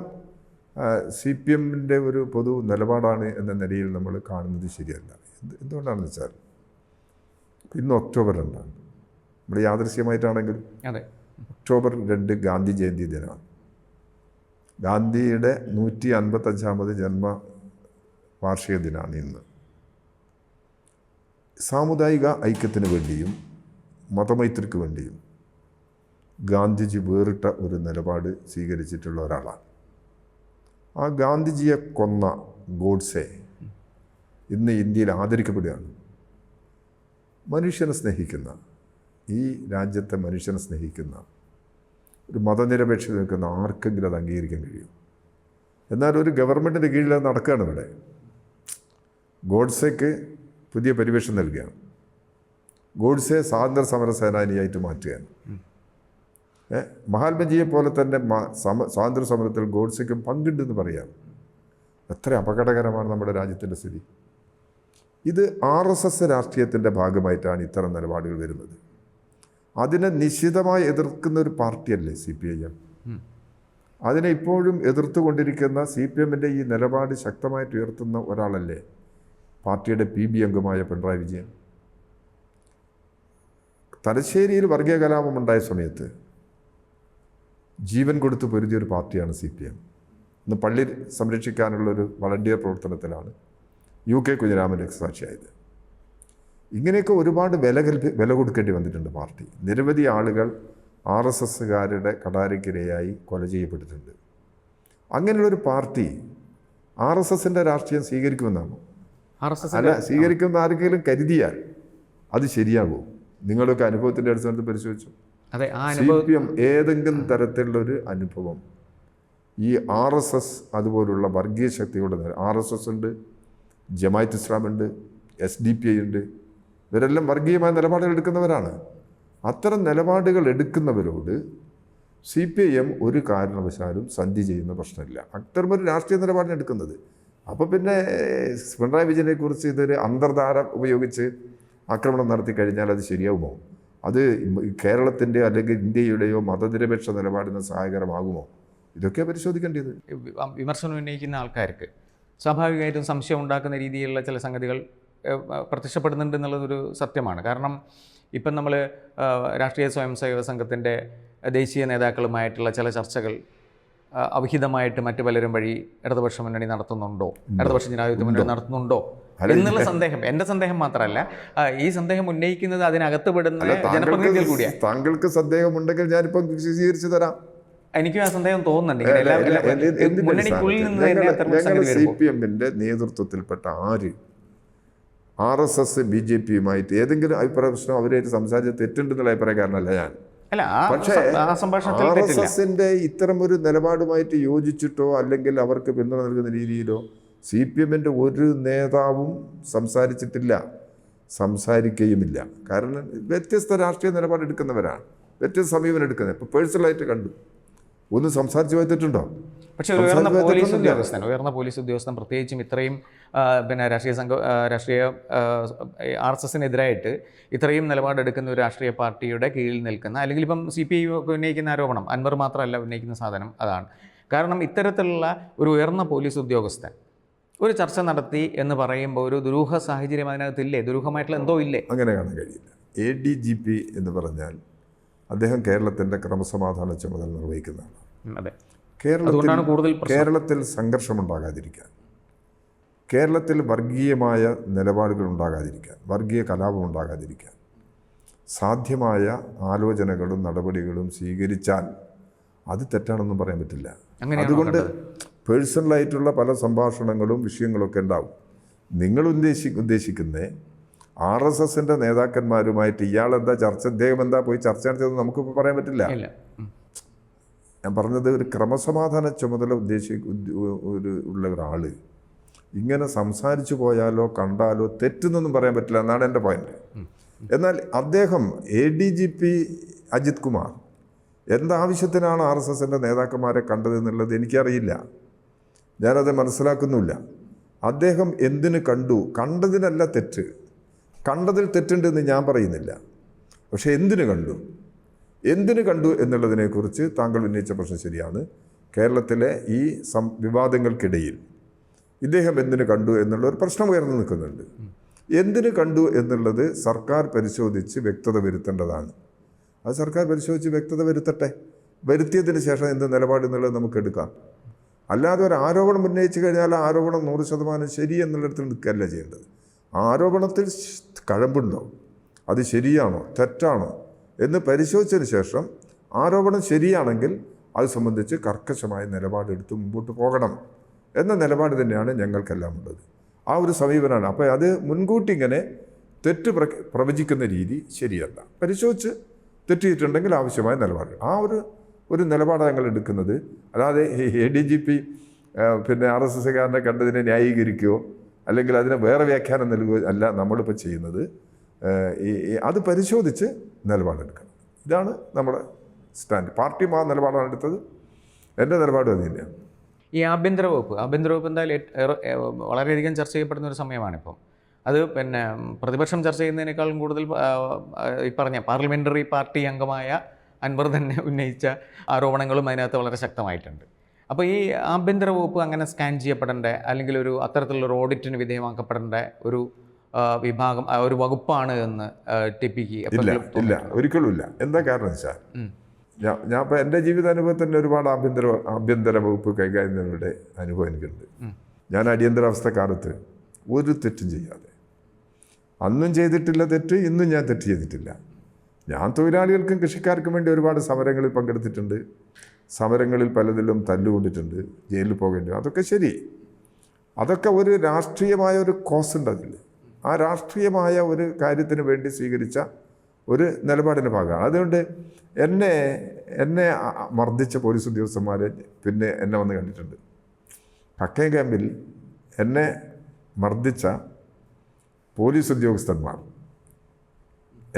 CPM-ൻ്റെ ഒരു പൊതു നിലപാടാണ് എന്ന നിലയിൽ നമ്മൾ കാണുന്നത് ശരിയല്ല. എന്തുകൊണ്ടാണെന്ന് വെച്ചാൽ ഇന്ന് ഒക്ടോബർ 2 നമ്മുടെ യാദൃശ്യമായിട്ടാണെങ്കിലും ഒക്ടോബർ 2 ഗാന്ധി ജയന്തി ദിനമാണ്. ഗാന്ധിയുടെ 155ാമത് ജന്മവാർഷിക ദിനമാണ് ഇന്ന്. സാമുദായിക ഐക്യത്തിന് വേണ്ടിയും മതമൈത്രിക്ക് വേണ്ടിയും ഗാന്ധിജി വേറിട്ട ഒരു നിലപാട് സ്വീകരിച്ചിട്ടുള്ള ഒരാളാണ്. ആ ഗാന്ധിജിയെ കൊന്ന ഗോഡ്സെ ഇന്ന് ഇന്ത്യയിൽ ആദരിക്കപ്പെടുകയാണ്. മനുഷ്യനെ സ്നേഹിക്കുന്ന, ഈ രാജ്യത്തെ മനുഷ്യനെ സ്നേഹിക്കുന്ന ഒരു മതനിരപേക്ഷത നിൽക്കുന്ന ആർക്കെങ്കിലും അത് അംഗീകരിക്കാൻ കഴിയും. എന്നാൽ ഒരു ഗവൺമെൻറ്റിൻ്റെ കീഴിൽ അത് നടക്കുകയാണ്. ഇവിടെ ഗോഡ്സെക്ക് പുതിയ പരിവേഷം നൽകുകയാണ്. ഗോഡ്സെ സ്വാതന്ത്ര്യ സമര സേനാനിയായിട്ട് മാറ്റുകയാണ്. മഹാത്മജിയെ പോലെ തന്നെ സ്വാതന്ത്ര്യ സമരത്തിൽ ഗോഡ്സെക്കും പങ്കുണ്ടെന്ന് പറയാം. എത്ര അപകടകരമാണ് നമ്മുടെ രാജ്യത്തിൻ്റെ സ്ഥിതി. ഇത് RSS രാഷ്ട്രീയത്തിൻ്റെ ഭാഗമായിട്ടാണ് ഇത്തരം നിലപാടുകൾ വരുന്നത്. അതിനെ നിശിതമായി എതിർക്കുന്ന ഒരു പാർട്ടിയല്ലേ CPIM. അതിനെ ഇപ്പോഴും എതിർത്തുകൊണ്ടിരിക്കുന്ന CPM-ൻ്റെ ഈ നിലപാട് ശക്തമായിട്ട് ഉയർത്തുന്ന ഒരാളല്ലേ പാർട്ടിയുടെ PB അംഗമായ പിണറായി വിജയൻ. തലശ്ശേരിയിൽ വർഗീയ കലാപമുണ്ടായ സമയത്ത് ജീവൻ കൊടുത്ത് പൊരുതിയൊരു പാർട്ടിയാണ് CPM. ഇന്ന് പള്ളി സംരക്ഷിക്കാനുള്ളൊരു വളണ്ടിയർ പ്രവർത്തനത്തിലാണ് UK കുഞ്ഞിരാമൻ രക്തസാക്ഷിയായത്. ഇങ്ങനെയൊക്കെ ഒരുപാട് വില കൊടുക്കേണ്ടി വന്നിട്ടുണ്ട് പാർട്ടി. നിരവധി ആളുകൾ RSSകാരുടെ കടാരക്കിരയായി കൊല ചെയ്യപ്പെട്ടിട്ടുണ്ട്. അങ്ങനെയുള്ളൊരു പാർട്ടി RSSൻ്റെ രാഷ്ട്രീയം സ്വീകരിക്കുമെന്നാണോ? അല്ല, സ്വീകരിക്കുന്ന ആർക്കെങ്കിലും കരുതിയാൽ അത് ശരിയാകുമോ? നിങ്ങളൊക്കെ അനുഭവത്തിൻ്റെ അടിസ്ഥാനത്തിൽ പരിശോധിച്ചു. CPM ഏതെങ്കിലും തരത്തിലുള്ളൊരു അനുഭവം ഈ RSS അതുപോലുള്ള വർഗീയ ശക്തികളുടെ RSS ഉണ്ട്, ജമാഅത്ത് ഇസ്ലാമുണ്ട്, SDPI ഉണ്ട്. ഇവരെല്ലാം വർഗീയമായ നിലപാടുകൾ എടുക്കുന്നവരാണ്. അത്തരം നിലപാടുകൾ എടുക്കുന്നവരോട് CPIM ഒരു കാരണവശാലും സന്ധി ചെയ്യുന്ന പ്രശ്നമില്ല. അത്തരമൊരു രാഷ്ട്രീയ നിലപാടിന് എടുക്കുന്നത്. അപ്പോൾ പിന്നെ പിണറായി വിജയനെക്കുറിച്ച് ഇതൊരു അന്തർധാര ഉപയോഗിച്ച് ആക്രമണം നടത്തി കഴിഞ്ഞാൽ അത് ശരിയാവുമോ? അത് കേരളത്തിൻ്റെ അല്ലെങ്കിൽ ഇന്ത്യയുടെയോ മതനിരപേക്ഷ നിലപാടിന് സഹായകരമാകുമോ? ഇതൊക്കെ പരിശോധിക്കേണ്ടത്. വിമർശനം ഉന്നയിക്കുന്ന ആൾക്കാർക്ക് സ്വാഭാവികമായിട്ടും സംശയം ഉണ്ടാക്കുന്ന രീതിയിലുള്ള ചില സംഗതികൾ പ്രത്യക്ഷപ്പെടുന്നുണ്ട് എന്നുള്ളതൊരു സത്യമാണ്. കാരണം ഇപ്പം നമ്മൾ രാഷ്ട്രീയ സ്വയം സേവക സംഘത്തിൻ്റെ ദേശീയ നേതാക്കളുമായിട്ടുള്ള ചില ചർച്ചകൾ അവിഹിതമായിട്ട് മറ്റു പലരും വഴി ഇടതുപക്ഷ മുന്നണി നടത്തുന്നുണ്ടോ, ഇടതുപക്ഷ ജനാധിപത്യ മുന്നണി നടത്തുന്നുണ്ടോ എന്നുള്ള സന്ദേഹം, എൻ്റെ സന്ദേഹം മാത്രമല്ല, ഈ സന്ദേഹം ഉന്നയിക്കുന്നത് അതിനകത്ത് പെടുന്ന ജനപ്രതിനിധികൾ കൂടിയാണ്. താങ്കൾക്ക് സന്ദേഹമുണ്ടെങ്കിൽ ഞാനിപ്പം വിശദീകരിച്ചു തരാം. എനിക്കും ആ സന്ദേഹം തോന്നുന്നുണ്ട്. മുന്നണിക്കുള്ളിൽ നിന്ന് CPM-ന്റെ നേതൃത്വത്തിൽപ്പെട്ട ആര് RSS BJP-യുമായിട്ട് ഏതെങ്കിലും അഭിപ്രായ പ്രശ്നം അവരായിട്ട് സംസാരിച്ച തെറ്റുണ്ടെന്നുള്ള അഭിപ്രായക്കാരനല്ല ഞാൻ. പക്ഷേ RSS-ന്റെ ഇത്തരം ഒരു നിലപാടുമായിട്ട് യോജിച്ചിട്ടോ അല്ലെങ്കിൽ അവർക്ക് പിന്തുണ നൽകുന്ന രീതിയിലോ CPM-ന്റെ ഒരു നേതാവും സംസാരിച്ചിട്ടില്ല, സംസാരിക്കുകയുമില്ല. കാരണം വ്യത്യസ്ത രാഷ്ട്രീയ നിലപാടെടുക്കുന്നവരാണ്, വ്യത്യസ്ത സമീപനം എടുക്കുന്നത്. ഇപ്പോൾ പേഴ്സണലായിട്ട് കണ്ടു, ഒന്ന് സംസാരിച്ച് പോയിട്ടുണ്ടോ? പക്ഷേ ഉയർന്ന പോലീസ് ഉദ്യോഗസ്ഥൻ പ്രത്യേകിച്ചും ഇത്രയും രാഷ്ട്രീയ RSS-നെതിരായിട്ട് ഇത്രയും നിലപാടെടുക്കുന്ന ഒരു രാഷ്ട്രീയ പാർട്ടിയുടെ കീഴിൽ നിൽക്കുന്ന, അല്ലെങ്കിൽ ഇപ്പം CPI ഉന്നയിക്കുന്ന ആരോപണം അൻവർ മാത്രമല്ല ഉന്നയിക്കുന്ന സാധനം അതാണ്. കാരണം ഇത്തരത്തിലുള്ള ഒരു ഉയർന്ന പോലീസ് ഉദ്യോഗസ്ഥൻ ഒരു ചർച്ച നടത്തി എന്ന് പറയുമ്പോൾ ഒരു ദുരൂഹ സാഹചര്യം അതിനകത്തില്ലേ? ദുരൂഹമായിട്ടുള്ള എന്തോ ഇല്ലേ? അങ്ങനെ കാണാൻ കഴിയില്ല. ADGP എന്ന് പറഞ്ഞാൽ അദ്ദേഹം കേരളത്തിൻ്റെ ക്രമസമാധാന ചുമതല നിർവഹിക്കുന്നതാണ്. അതെ, കേരളത്തിൽ സംഘർഷമുണ്ടാകാതിരിക്കാൻ, കേരളത്തിൽ വർഗീയമായ നിലപാടുകൾ ഉണ്ടാകാതിരിക്കാൻ, വർഗീയ കലാപം ഉണ്ടാകാതിരിക്കാൻ സാധ്യമായ ആലോചനകളും നടപടികളും സ്വീകരിച്ചാൽ അത് തെറ്റാണെന്നും പറയാൻ പറ്റില്ല. അതുകൊണ്ട് പേഴ്സണലായിട്ടുള്ള പല സംഭാഷണങ്ങളും വിഷയങ്ങളൊക്കെ ഉണ്ടാവും. നിങ്ങൾ ഉദ്ദേശിക്കുന്ന RSS-ന്റെ നേതാക്കന്മാരുമായിട്ട് ഇയാളെന്താ ചർച്ച, ഇദ്ദേഹം എന്താ പോയി ചർച്ച നടത്തിയതെന്ന് നമുക്കിപ്പോൾ പറയാൻ പറ്റില്ല. ഞാൻ പറഞ്ഞത് ഒരു ക്രമസമാധാന ചുമതല ഉള്ള ഒരാൾ ഇങ്ങനെ സംസാരിച്ചു പോയാലോ കണ്ടാലോ തെറ്റെന്നൊന്നും പറയാൻ പറ്റില്ല എന്നാണ് എൻ്റെ പോയിന്റ്. എന്നാൽ അദ്ദേഹം ADGP അജിത് കുമാർ എന്താവശ്യത്തിനാണ് RSS-ന്റെ നേതാക്കന്മാരെ കണ്ടതെന്നുള്ളത് എനിക്കറിയില്ല, ഞാനത് മനസ്സിലാക്കുന്നുമില്ല. അദ്ദേഹം എന്തിനു കണ്ടു, കണ്ടതിനല്ല തെറ്റ്, കണ്ടതിൽ തെറ്റുണ്ടെന്ന് ഞാൻ പറയുന്നില്ല. പക്ഷേ എന്തിനു കണ്ടു എന്നുള്ളതിനെക്കുറിച്ച് താങ്കൾ ഉന്നയിച്ച പ്രശ്നം ശരിയാണ്. കേരളത്തിലെ ഈ വിവാദങ്ങൾക്കിടയിൽ ഇദ്ദേഹം എന്തിനു കണ്ടു എന്നുള്ള ഒരു പ്രശ്നം ഉയർന്നു നിൽക്കുന്നുണ്ട്. എന്തിനു കണ്ടു എന്നുള്ളത് സർക്കാർ പരിശോധിച്ച് വ്യക്തത വരുത്തേണ്ടതാണ്. അത് സർക്കാർ പരിശോധിച്ച് വ്യക്തത വരുത്തട്ടെ. വരുത്തിയതിന് ശേഷം എന്ത് നിലപാട് എന്നുള്ളത് നമുക്ക് എടുക്കാം. അല്ലാതെ ഒരു ആരോപണം ഉന്നയിച്ചു കഴിഞ്ഞാൽ ആ ആരോപണം 100% ശരി എന്നുള്ളിടത്തിൽ നിൽക്കുകയല്ല ചെയ്യേണ്ടത്. ആരോപണത്തിൽ കഴമ്പുണ്ടോ, അത് ശരിയാണോ തെറ്റാണോ എന്ന് പരിശോധിച്ചതിന് ശേഷം ആരോപണം ശരിയാണെങ്കിൽ അത് സംബന്ധിച്ച് കർക്കശമായ നിലപാടെടുത്ത് മുമ്പോട്ട് പോകണം എന്ന നിലപാട് തന്നെയാണ് ഞങ്ങൾക്കെല്ലാം ഉള്ളത്. ആ ഒരു സമീപനമാണ്. അപ്പോൾ അത് മുൻകൂട്ടി ഇങ്ങനെ തെറ്റ് പ്രവചിക്കുന്ന രീതി ശരിയല്ല. പരിശോധിച്ച് തെറ്റിയിട്ടുണ്ടെങ്കിൽ ആവശ്യമായ നിലപാട്, ആ ഒരു നിലപാടാണ് ഞങ്ങൾ എടുക്കുന്നത്. അല്ലാതെ ADGP RSS-കാരനെ കണ്ടതിനെ ന്യായീകരിക്കുകയോ അല്ലെങ്കിൽ അതിന് വേറെ വ്യാഖ്യാനം നൽകുകയോ അല്ല നമ്മളിപ്പോൾ ചെയ്യുന്നത്. അത് പരിശോധിച്ച് നിലപാടെടുക്കണം. ഇതാണ് നമ്മുടെ സ്റ്റാൻഡ്. പാർട്ടിയും ആ നിലപാടാണ് എടുത്തത്, എൻ്റെ നിലപാടും അത് തന്നെയാണ്. ഈ ആഭ്യന്തര വകുപ്പ് എന്തായാലും വളരെയധികം ചർച്ച ചെയ്യപ്പെടുന്ന ഒരു സമയമാണിപ്പം. അത് പ്രതിപക്ഷം ചർച്ച ചെയ്യുന്നതിനേക്കാളും കൂടുതൽ ഈ പറഞ്ഞ പാർലമെൻ്ററി പാർട്ടി അംഗമായ അൻവർ തന്നെ ഉന്നയിച്ച ആരോപണങ്ങളും അതിനകത്ത് വളരെ ശക്തമായിട്ടുണ്ട്. അപ്പോൾ ഈ ആഭ്യന്തര വകുപ്പ് അങ്ങനെ സ്കാൻ ചെയ്യപ്പെടേണ്ട, അല്ലെങ്കിൽ ഒരു അത്തരത്തിലുള്ളൊരു ഓഡിറ്റിന് വിധേയമാക്കപ്പെടേണ്ട ഒരു വിഭാഗം, ഒരു വകുപ്പാണ് എന്ന് TPക്ക് ഇല്ല, ഒരിക്കലും ഇല്ല. എന്താ കാരണം വെച്ചാൽ ഞാൻ ഇപ്പോൾ എൻ്റെ ജീവിതാനുഭവത്തിൽ തന്നെ ഒരുപാട് ആഭ്യന്തര വകുപ്പ് കൈകാര്യങ്ങളുടെ അനുഭവം എനിക്കുണ്ട്. ഞാൻ അടിയന്തരാവസ്ഥ കാലത്ത് ഒരു തെറ്റും ചെയ്യാതെ, അന്നും ചെയ്തിട്ടില്ല തെറ്റ്, ഇന്നും ഞാൻ തെറ്റ് ചെയ്തിട്ടില്ല. ഞാൻ തൊഴിലാളികൾക്കും കൃഷിക്കാർക്കും വേണ്ടി ഒരുപാട് സമരങ്ങളിൽ പങ്കെടുത്തിട്ടുണ്ട്. സമരങ്ങളിൽ പലതിലും തല്ലുകൊണ്ടിട്ടുണ്ട്, ജയിലിൽ പോകേണ്ടി. അതൊക്കെ ശരി, അതൊക്കെ ഒരു രാഷ്ട്രീയമായ ഒരു കോസ് ഉണ്ട് അതിൽ. ആ രാഷ്ട്രീയമായ ഒരു കാര്യത്തിന് വേണ്ടി സ്വീകരിച്ച ഒരു നിലപാടിൻ്റെ ഭാഗമാണ്. അതുകൊണ്ട് എന്നെ മർദ്ദിച്ച പോലീസ് ഉദ്യോഗസ്ഥന്മാർ പിന്നെ എന്നെ വന്ന് കണ്ടിട്ടുണ്ട്. കക്കയം ക്യാമ്പിൽ എന്നെ മർദ്ദിച്ച പോലീസ് ഉദ്യോഗസ്ഥന്മാർ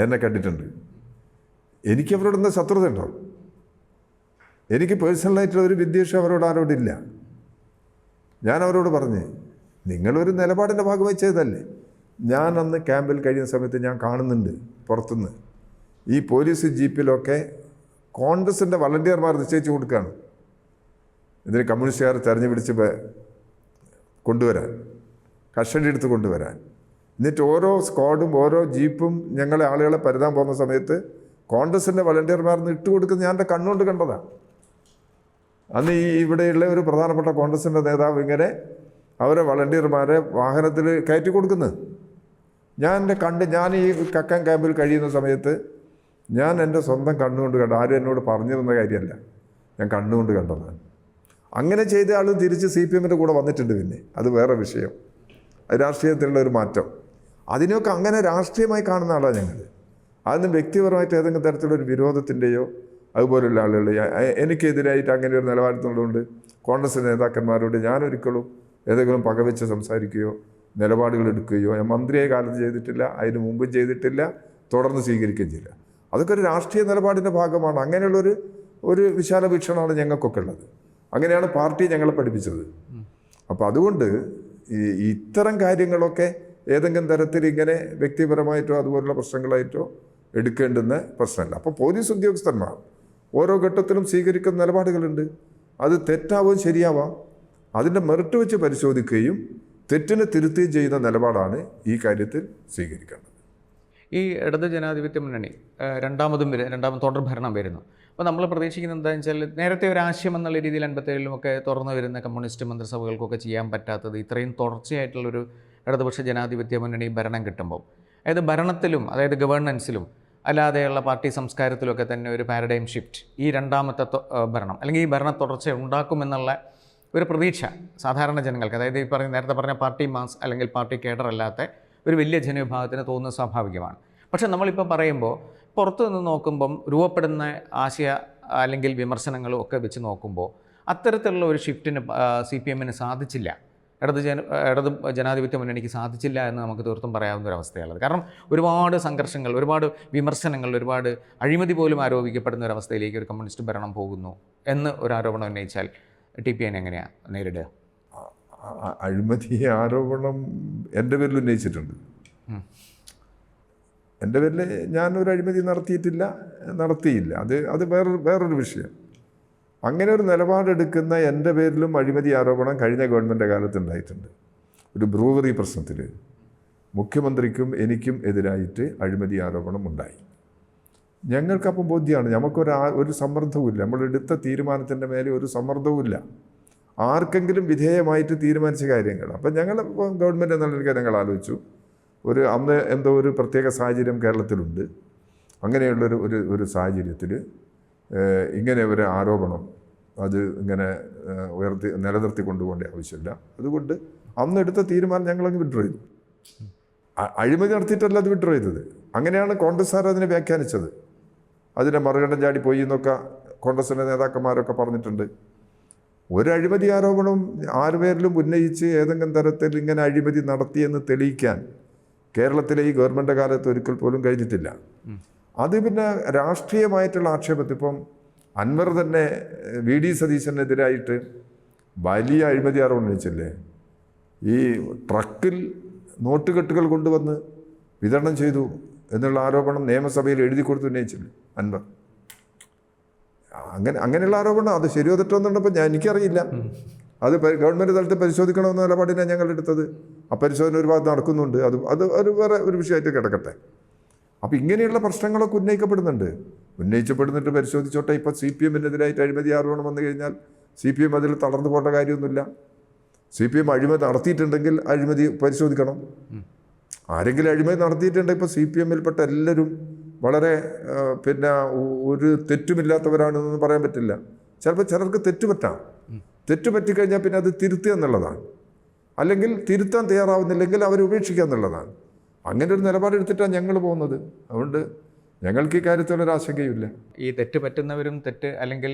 എന്നെ കണ്ടിട്ടുണ്ട്. എനിക്ക് അവരോടൊന്നും ശത്രുത ഉണ്ടോ? എനിക്ക് പേഴ്സണലായിട്ടുള്ള ഒരു വിദ്വേഷം അവരോട് ആരോടില്ല. ഞാൻ അവരോട് പറഞ്ഞ്, നിങ്ങളൊരു നിലപാടിൻ്റെ ഭാഗമായി ചെയ്തതല്ലേ. ഞാൻ അന്ന് ക്യാമ്പിൽ കഴിയുന്ന സമയത്ത് ഞാൻ കാണുന്നുണ്ട് പുറത്തുനിന്ന് ഈ പോലീസ് ജീപ്പിലൊക്കെ കോൺഗ്രസിൻ്റെ വളണ്ടിയർമാർ നിശ്ചയിച്ച് കൊടുക്കുകയാണ് ഇതിന് കമ്മ്യൂണിസ്റ്റുകാർ തെരഞ്ഞു പിടിച്ച് കൊണ്ടുവരാൻ, കസ്റ്റഡി എടുത്ത് കൊണ്ടുവരാൻ. എന്നിട്ട് ഓരോ സ്ക്വാഡും ഓരോ ജീപ്പും ഞങ്ങളെ ആളുകളെ പരുതാൻ പോകുന്ന സമയത്ത് കോൺഗ്രസിൻ്റെ വളണ്ടിയർമാർന്ന് ഇട്ട് കൊടുക്കുന്നത് ഞാൻ എൻ്റെ കണ്ണുകൊണ്ട് കണ്ടതാണ്. അന്ന് ഇവിടെയുള്ള ഒരു പ്രധാനപ്പെട്ട കോൺഗ്രസിൻ്റെ നേതാവ് ഇങ്ങനെ അവരെ വളണ്ടിയർമാരെ വാഹനത്തിൽ കയറ്റി കൊടുക്കുന്നത് ഞാൻ ഈ കക്കാൻ ക്യാമ്പിൽ കഴിയുന്ന സമയത്ത് ഞാൻ എൻ്റെ സ്വന്തം കണ്ണുകൊണ്ട് കണ്ടു. ആരും എന്നോട് പറഞ്ഞിരുന്ന കാര്യമല്ല, ഞാൻ കണ്ണുകൊണ്ട് കണ്ടതാണ്. അങ്ങനെ ചെയ്ത ആൾ തിരിച്ച് CPM-ൻ്റെ കൂടെ വന്നിട്ടുണ്ട്. പിന്നെ അത് വേറെ വിഷയം, രാഷ്ട്രീയത്തിലുള്ള ഒരു മാറ്റം. അതിനൊക്കെ അങ്ങനെ രാഷ്ട്രീയമായി കാണുന്ന ആളാണ് ഞങ്ങൾ. അതൊന്നും വ്യക്തിപരമായിട്ട് ഏതെങ്കിലും തരത്തിലൊരു വിരോധത്തിൻ്റെയോ അതുപോലുള്ള ആളുകൾ എനിക്കെതിരായിട്ട് അങ്ങനെ ഒരു നിലപാടെടുത്തുള്ളതുകൊണ്ട് കോൺഗ്രസ് നേതാക്കന്മാരോട് ഞാനൊരിക്കലും ഏതെങ്കിലും പകവെച്ച് സംസാരിക്കുകയോ നിലപാടുകൾ എടുക്കുകയോ ഞാൻ മന്ത്രിയായ കാലത്ത് ചെയ്തിട്ടില്ല, അതിന് മുമ്പും ചെയ്തിട്ടില്ല, തുടർന്ന് സ്വീകരിക്കുകയും ചെയ്യില്ല. അതൊക്കെ ഒരു രാഷ്ട്രീയ നിലപാടിൻ്റെ ഭാഗമാണ്. അങ്ങനെയുള്ളൊരു വിശാല വീക്ഷണമാണ് ഞങ്ങൾക്കൊക്കെ ഉള്ളത്. അങ്ങനെയാണ് പാർട്ടി ഞങ്ങളെ പഠിപ്പിച്ചത്. അപ്പോൾ അതുകൊണ്ട് ഇത്തരം കാര്യങ്ങളൊക്കെ ഏതെങ്കിലും തരത്തിൽ ഇങ്ങനെ വ്യക്തിപരമായിട്ടോ അതുപോലുള്ള പ്രശ്നങ്ങളായിട്ടോ എടുക്കേണ്ടുന്ന പ്രശ്നമല്ല. അപ്പോൾ പോലീസ് ഉദ്യോഗസ്ഥന്മാർ ഓരോ ഘട്ടത്തിലും സ്വീകരിക്കുന്ന നിലപാടുകളുണ്ട്. അത് തെറ്റാവും ശരിയാവാം, അതിൻ്റെ മെറിറ്റ് വെച്ച് പരിശോധിക്കുകയും തെറ്റിനെ തിരുത്തുകയും ചെയ്യുന്ന നിലപാടാണ് ഈ കാര്യത്തിൽ സ്വീകരിക്കേണ്ടത്. ഈ ഇടത് ജനാധിപത്യ മുന്നണി രണ്ടാമതും തുടർ ഭരണം വരുന്നു. അപ്പോൾ നമ്മൾ പ്രതീക്ഷിക്കുന്നത് എന്താണെന്ന് വെച്ചാൽ നേരത്തെ ഒരു ആശയം എന്നുള്ള രീതിയിൽ 87-ലുമൊക്കെ തുറന്നു വരുന്ന കമ്മ്യൂണിസ്റ്റ് മന്ത്രിസഭകൾക്കൊക്കെ ചെയ്യാൻ പറ്റാത്തത് ഇത്രയും തുടർച്ചയായിട്ടുള്ളൊരു ഇടതുപക്ഷ ജനാധിപത്യ മുന്നണി ഭരണം കിട്ടുമ്പോൾ, അതായത് ഭരണത്തിലും അതായത് ഗവേണൻസിലും അല്ലാതെയുള്ള പാർട്ടി സംസ്കാരത്തിലൊക്കെ തന്നെ ഒരു പാരഡൈം ഷിഫ്റ്റ് ഈ രണ്ടാമത്തെ ഭരണം അല്ലെങ്കിൽ ഈ ഭരണ തുടർച്ച ഉണ്ടാക്കുമെന്നുള്ള ഒരു പ്രതീക്ഷ സാധാരണ ജനങ്ങൾക്ക്, അതായത് ഈ നേരത്തെ പറഞ്ഞ പാർട്ടി മാസ് അല്ലെങ്കിൽ പാർട്ടി കേഡർ അല്ലാത്ത ഒരു വലിയ ജനവിഭാഗത്തിന് തോന്നുന്നത് സ്വാഭാവികമാണ്. പക്ഷേ നമ്മളിപ്പോൾ പറയുമ്പോൾ പുറത്തു നിന്ന് നോക്കുമ്പം രൂപപ്പെടുന്ന ആശയ അല്ലെങ്കിൽ വിമർശനങ്ങളും ഒക്കെ വെച്ച് നോക്കുമ്പോൾ അത്തരത്തിലുള്ള ഒരു ഷിഫ്റ്റിന് CPM-ന് സാധിച്ചില്ല, ഇടത് ജനാധിപത്യ മുന്നണിക്ക് സാധിച്ചില്ല എന്ന് നമുക്ക് തീർത്തും പറയാവുന്ന ഒരു അവസ്ഥയുള്ളത്. കാരണം ഒരുപാട് സംഘർഷങ്ങൾ, ഒരുപാട് വിമർശനങ്ങൾ, ഒരുപാട് അഴിമതി പോലും ആരോപിക്കപ്പെടുന്ന ഒരു അവസ്ഥയിലേക്ക് ഒരു കമ്മ്യൂണിസ്റ്റ് ഭരണം പോകുന്നു എന്ന് ഒരു ആരോപണം ഉന്നയിച്ചാൽ TPN എങ്ങനെയാണ് നേരിടുക? അഴിമതി ആരോപണം എൻ്റെ പേരിൽ ഉന്നയിച്ചിട്ടുണ്ട്. എൻ്റെ പേരിൽ ഞാനൊരു അഴിമതി നടത്തിയില്ല. അത് വേറൊരു വിഷയം. അങ്ങനെ ഒരു നിലപാടെടുക്കുന്ന എൻ്റെ പേരിലും അഴിമതി ആരോപണം കഴിഞ്ഞ ഗവൺമെൻറ് കാലത്തുണ്ടായിട്ടുണ്ട്. ഒരു ബ്രൂവറി പ്രശ്നത്തിൽ മുഖ്യമന്ത്രിക്കും എനിക്കും എതിരായിട്ട് അഴിമതി ആരോപണം ഉണ്ടായി. ഞങ്ങൾക്കപ്പം ബോധ്യമാണ്, നമുക്കൊരു സമ്മർദ്ദവുമില്ല, നമ്മളെടുത്ത തീരുമാനത്തിൻ്റെ മേലെ ഒരു സമ്മർദ്ദവുമില്ല, ആർക്കെങ്കിലും വിധേയമായിട്ട് തീരുമാനിച്ച കാര്യങ്ങൾ. അപ്പം ഞങ്ങൾ ഗവൺമെൻറ് എന്നുള്ള ഞങ്ങൾ ആലോചിച്ചു, അന്ന് എന്തോ ഒരു പ്രത്യേക സാഹചര്യം കേരളത്തിലുണ്ട്. അങ്ങനെയുള്ളൊരു സാഹചര്യത്തിൽ ഇങ്ങനെ ഒരു ആരോപണം അത് ഇങ്ങനെ നിലനിർത്തി കൊണ്ടുപോകേണ്ട ആവശ്യമില്ല. അതുകൊണ്ട് അന്നെടുത്ത തീരുമാനം ഞങ്ങളങ്ങ് വിഡ്രോ ചെയ്തു. അഴിമതി നടത്തിയിട്ടല്ല അത് വിഡ്രോ ചെയ്തത്. അങ്ങനെയാണ് കോൺഗ്രസ്സുകാർ അതിനെ വ്യാഖ്യാനിച്ചത്. അതിനെ മറുകണ്ഠം ചാടി പോയി എന്നൊക്കെ കോൺഗ്രസിൻ്റെ നേതാക്കന്മാരൊക്കെ പറഞ്ഞിട്ടുണ്ട്. ഒരു അഴിമതി ആരോപണം ആരുപേരിലും ഉന്നയിച്ച് ഏതെങ്കിലും തരത്തിൽ ഇങ്ങനെ അഴിമതി നടത്തിയെന്ന് തെളിയിക്കാൻ കേരളത്തിലെ ഈ ഗവൺമെൻറ് കാലത്ത് ഒരിക്കൽ പോലും കഴിഞ്ഞിട്ടില്ല. അത് പിന്നെ രാഷ്ട്രീയമായിട്ടുള്ള ആക്ഷേപത്തിൽ ഇപ്പം അൻവർ തന്നെ VD സതീശനെതിരായിട്ട് വലിയ അഴിമതി ആരോപണം ഉന്നയിച്ചില്ലേ? ഈ ട്രക്കിൽ നോട്ടുകെട്ടുകൾ കൊണ്ടുവന്ന് വിതരണം ചെയ്തു എന്നുള്ള ആരോപണം നിയമസഭയിൽ എഴുതി കൊടുത്ത് ഉന്നയിച്ചില്ലേ അൻവർ? അങ്ങനെയുള്ള ആരോപണം അത് ശരിയോ തെറ്റോ എന്നുണ്ടപ്പോൾ എനിക്കറിയില്ല. അത് ഗവൺമെൻറ് തലത്തിൽ പരിശോധിക്കണമെന്ന നിലപാടിനാണ് ഞങ്ങൾ എടുത്തത്. ആ പരിശോധന ഒരു ഭാഗത്ത് നടക്കുന്നുണ്ട്. അത് വേറെ ഒരു വിഷയമായിട്ട് കിടക്കട്ടെ. അപ്പോൾ ഇങ്ങനെയുള്ള പ്രശ്നങ്ങളൊക്കെ ഉന്നയിക്കപ്പെടുന്നിട്ട് പരിശോധിച്ചോട്ടെ. ഇപ്പോൾ CPM-നെതിരായിട്ട് അഴിമതി ആരോപണം വന്നു കഴിഞ്ഞാൽ CPM അതിൽ തളർന്നു പോകേണ്ട കാര്യമൊന്നുമില്ല. CPM അഴിമതി നടത്തിയിട്ടുണ്ടെങ്കിൽ അഴിമതി പരിശോധിക്കണം. ആരെങ്കിലും അഴിമതി നടത്തിയിട്ടുണ്ടെങ്കിൽ ഇപ്പോൾ CPM-ൽപ്പെട്ട എല്ലാവരും വളരെ ഒരു തെറ്റുമില്ലാത്തവരാണെന്നൊന്നും പറയാൻ പറ്റില്ല. ചിലപ്പോൾ ചിലർക്ക് തെറ്റ് പറ്റിക്കഴിഞ്ഞാൽ പിന്നെ അത് തിരുത്തുക എന്നുള്ളതാണ്. അല്ലെങ്കിൽ തിരുത്താൻ തയ്യാറാവുന്നില്ലെങ്കിൽ അവർ ഉപേക്ഷിക്കുക എന്നുള്ളതാണ്. അങ്ങനെ ഒരു നിലപാടെടുത്തിട്ടാണ് ഞങ്ങൾ പോകുന്നത്. അതുകൊണ്ട് ഞങ്ങൾക്ക് ഈ കാര്യത്തിലൊരു ആശങ്കയുമില്ല. ഈ തെറ്റ് പറ്റുന്നവരും അല്ലെങ്കിൽ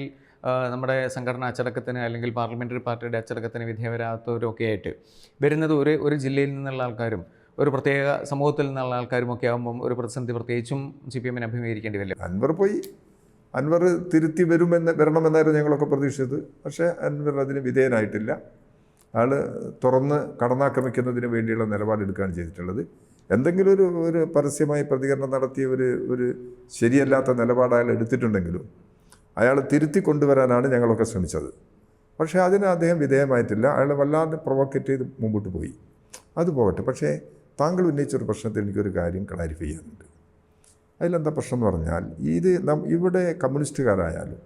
നമ്മുടെ സംഘടനാ അച്ചടക്കത്തിന് അല്ലെങ്കിൽ പാർലമെൻ്ററി പാർട്ടിയുടെ അച്ചടക്കത്തിന് വിധേയരാകാത്തവരും ഒക്കെ ആയിട്ട് വരുന്നത് ഒരു ജില്ലയിൽ നിന്നുള്ള ആൾക്കാരും ഒരു പ്രത്യേക സമൂഹത്തിൽ നിന്നുള്ള ആൾക്കാരും ഒക്കെ ആകുമ്പം ഒരു പ്രതിസന്ധി പ്രത്യേകിച്ചും CPM-ന് അഭിമുഖീകരിക്കേണ്ടി വരും. അൻവർ തിരുത്തി വരണമെന്നായിരുന്നു ഞങ്ങളൊക്കെ പ്രതീക്ഷിച്ചത്. പക്ഷേ അൻവർ അതിന് വിധേയനായിട്ടില്ല. ആൾ തുറന്ന് കടന്നാക്രമിക്കുന്നതിന് വേണ്ടിയുള്ള നിലപാടെടുക്കുകയാണ് ചെയ്തിട്ടുള്ളത്. എന്തെങ്കിലും ഒരു പരസ്യമായി പ്രതികരണം നടത്തിയ ഒരു ശരിയല്ലാത്ത നിലപാട് അയാൾ എടുത്തിട്ടുണ്ടെങ്കിലും അയാൾ തിരുത്തി കൊണ്ടുവരാനാണ് ഞങ്ങളൊക്കെ ശ്രമിച്ചത്. പക്ഷേ അതിന് അദ്ദേഹം വിധേയമായിട്ടില്ല. അയാൾ വല്ലാതെ പ്രൊവോക്കേറ്റ് ചെയ്ത് മുമ്പോട്ട് പോയി. അത് പോകട്ടെ. പക്ഷേ താങ്കൾ ഉന്നയിച്ചൊരു പ്രശ്നത്തിൽ എനിക്കൊരു കാര്യം ക്ലാരിഫൈ ചെയ്യാനുണ്ട്. അതിലെന്താ പ്രശ്നം എന്ന് പറഞ്ഞാൽ, ഇത് ഇവിടെ കമ്മ്യൂണിസ്റ്റുകാരായാലും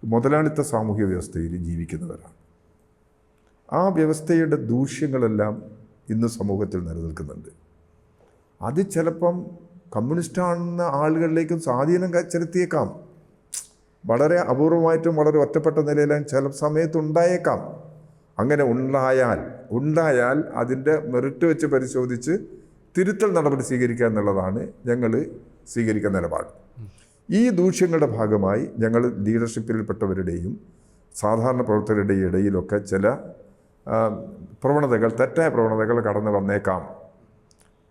മുതലാളിത്ത സാമൂഹ്യ വ്യവസ്ഥയിൽ ജീവിക്കുന്നവരാണ്. ആ വ്യവസ്ഥയുടെ ദൂഷ്യങ്ങളെല്ലാം ഇന്ന് സമൂഹത്തിൽ നിലനിൽക്കുന്നുണ്ട്. അത് ചിലപ്പം കമ്മ്യൂണിസ്റ്റാണെന്ന ആളുകളിലേക്കും സ്വാധീനം ചെലുത്തിയേക്കാം. വളരെ അപൂർവമായിട്ടും വളരെ ഒറ്റപ്പെട്ട നിലയിലും ചില സമയത്ത് ഉണ്ടായേക്കാം. അങ്ങനെ ഉണ്ടായാൽ അതിൻ്റെ മെറിറ്റ് വെച്ച് പരിശോധിച്ച് തിരുത്തൽ നടപടി സ്വീകരിക്കുക എന്നുള്ളതാണ് ഞങ്ങൾ സ്വീകരിക്കുന്ന നിലപാട്. ഈ ദൂഷ്യങ്ങളുടെ ഭാഗമായി ഞങ്ങൾ ലീഡർഷിപ്പിൽപ്പെട്ടവരുടെയും സാധാരണ പ്രവർത്തകരുടെയും ഇടയിലൊക്കെ ചില തെറ്റായ പ്രവണതകൾ കടന്നു വന്നേക്കാം.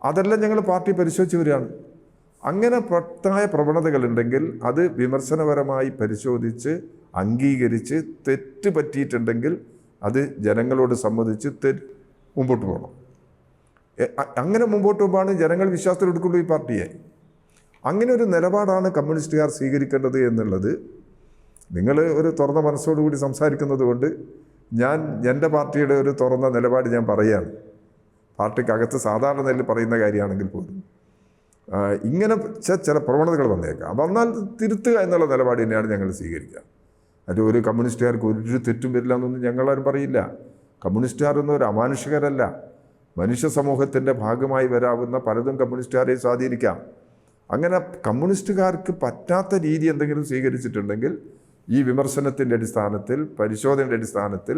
അതെല്ലാം ഞങ്ങൾ പാർട്ടി പരിശോധിച്ച് വരികയാണ്. അങ്ങനെ തെറ്റായ പ്രവണതകളുണ്ടെങ്കിൽ അത് വിമർശനപരമായി പരിശോധിച്ച് അംഗീകരിച്ച് തെറ്റ് പറ്റിയിട്ടുണ്ടെങ്കിൽ അത് ജനങ്ങളോട് സമ്മതിച്ച് മുമ്പോട്ട് പോകണം. അങ്ങനെ മുമ്പോട്ട് പോകുമ്പോഴാണ് ജനങ്ങൾ വിശ്വാസത്തിലെടുക്കുള്ളൂ ഈ പാർട്ടിയെ. അങ്ങനെ ഒരു നിലപാടാണ് കമ്മ്യൂണിസ്റ്റുകാർ സ്വീകരിക്കേണ്ടത് എന്നുള്ളത് നിങ്ങൾ ഒരു തുറന്ന മനസ്സോടുകൂടി സംസാരിക്കുന്നത് കൊണ്ട് ഞാൻ എൻ്റെ പാർട്ടിയുടെ ഒരു തുറന്ന നിലപാട് ഞാൻ പറയുകയാണ്. പാർട്ടിക്കകത്ത് സാധാരണ നിലയിൽ പറയുന്ന കാര്യമാണെങ്കിൽ പോലും ഇങ്ങനെ ചില പ്രവണതകൾ വന്നേക്കാം. വന്നാൽ തിരുത്തുക എന്നുള്ള നിലപാട് തന്നെയാണ് ഞങ്ങൾ സ്വീകരിക്കുക. അത് ഒരു കമ്മ്യൂണിസ്റ്റുകാർക്ക് ഒരു തെറ്റും വരില്ല എന്നൊന്നും ഞങ്ങളാരും പറയില്ല. കമ്മ്യൂണിസ്റ്റുകാരൊന്നും ഒരു അമാനുഷികരല്ല. മനുഷ്യ സമൂഹത്തിൻ്റെ ഭാഗമായി വരാവുന്ന പലതും കമ്മ്യൂണിസ്റ്റുകാരെ സ്വാധീനിക്കാം. അങ്ങനെ കമ്മ്യൂണിസ്റ്റുകാർക്ക് പറ്റാത്ത രീതി എന്തെങ്കിലും സ്വീകരിച്ചിട്ടുണ്ടെങ്കിൽ ഈ വിമർശനത്തിൻ്റെ അടിസ്ഥാനത്തിൽ, പരിശോധനയുടെ അടിസ്ഥാനത്തിൽ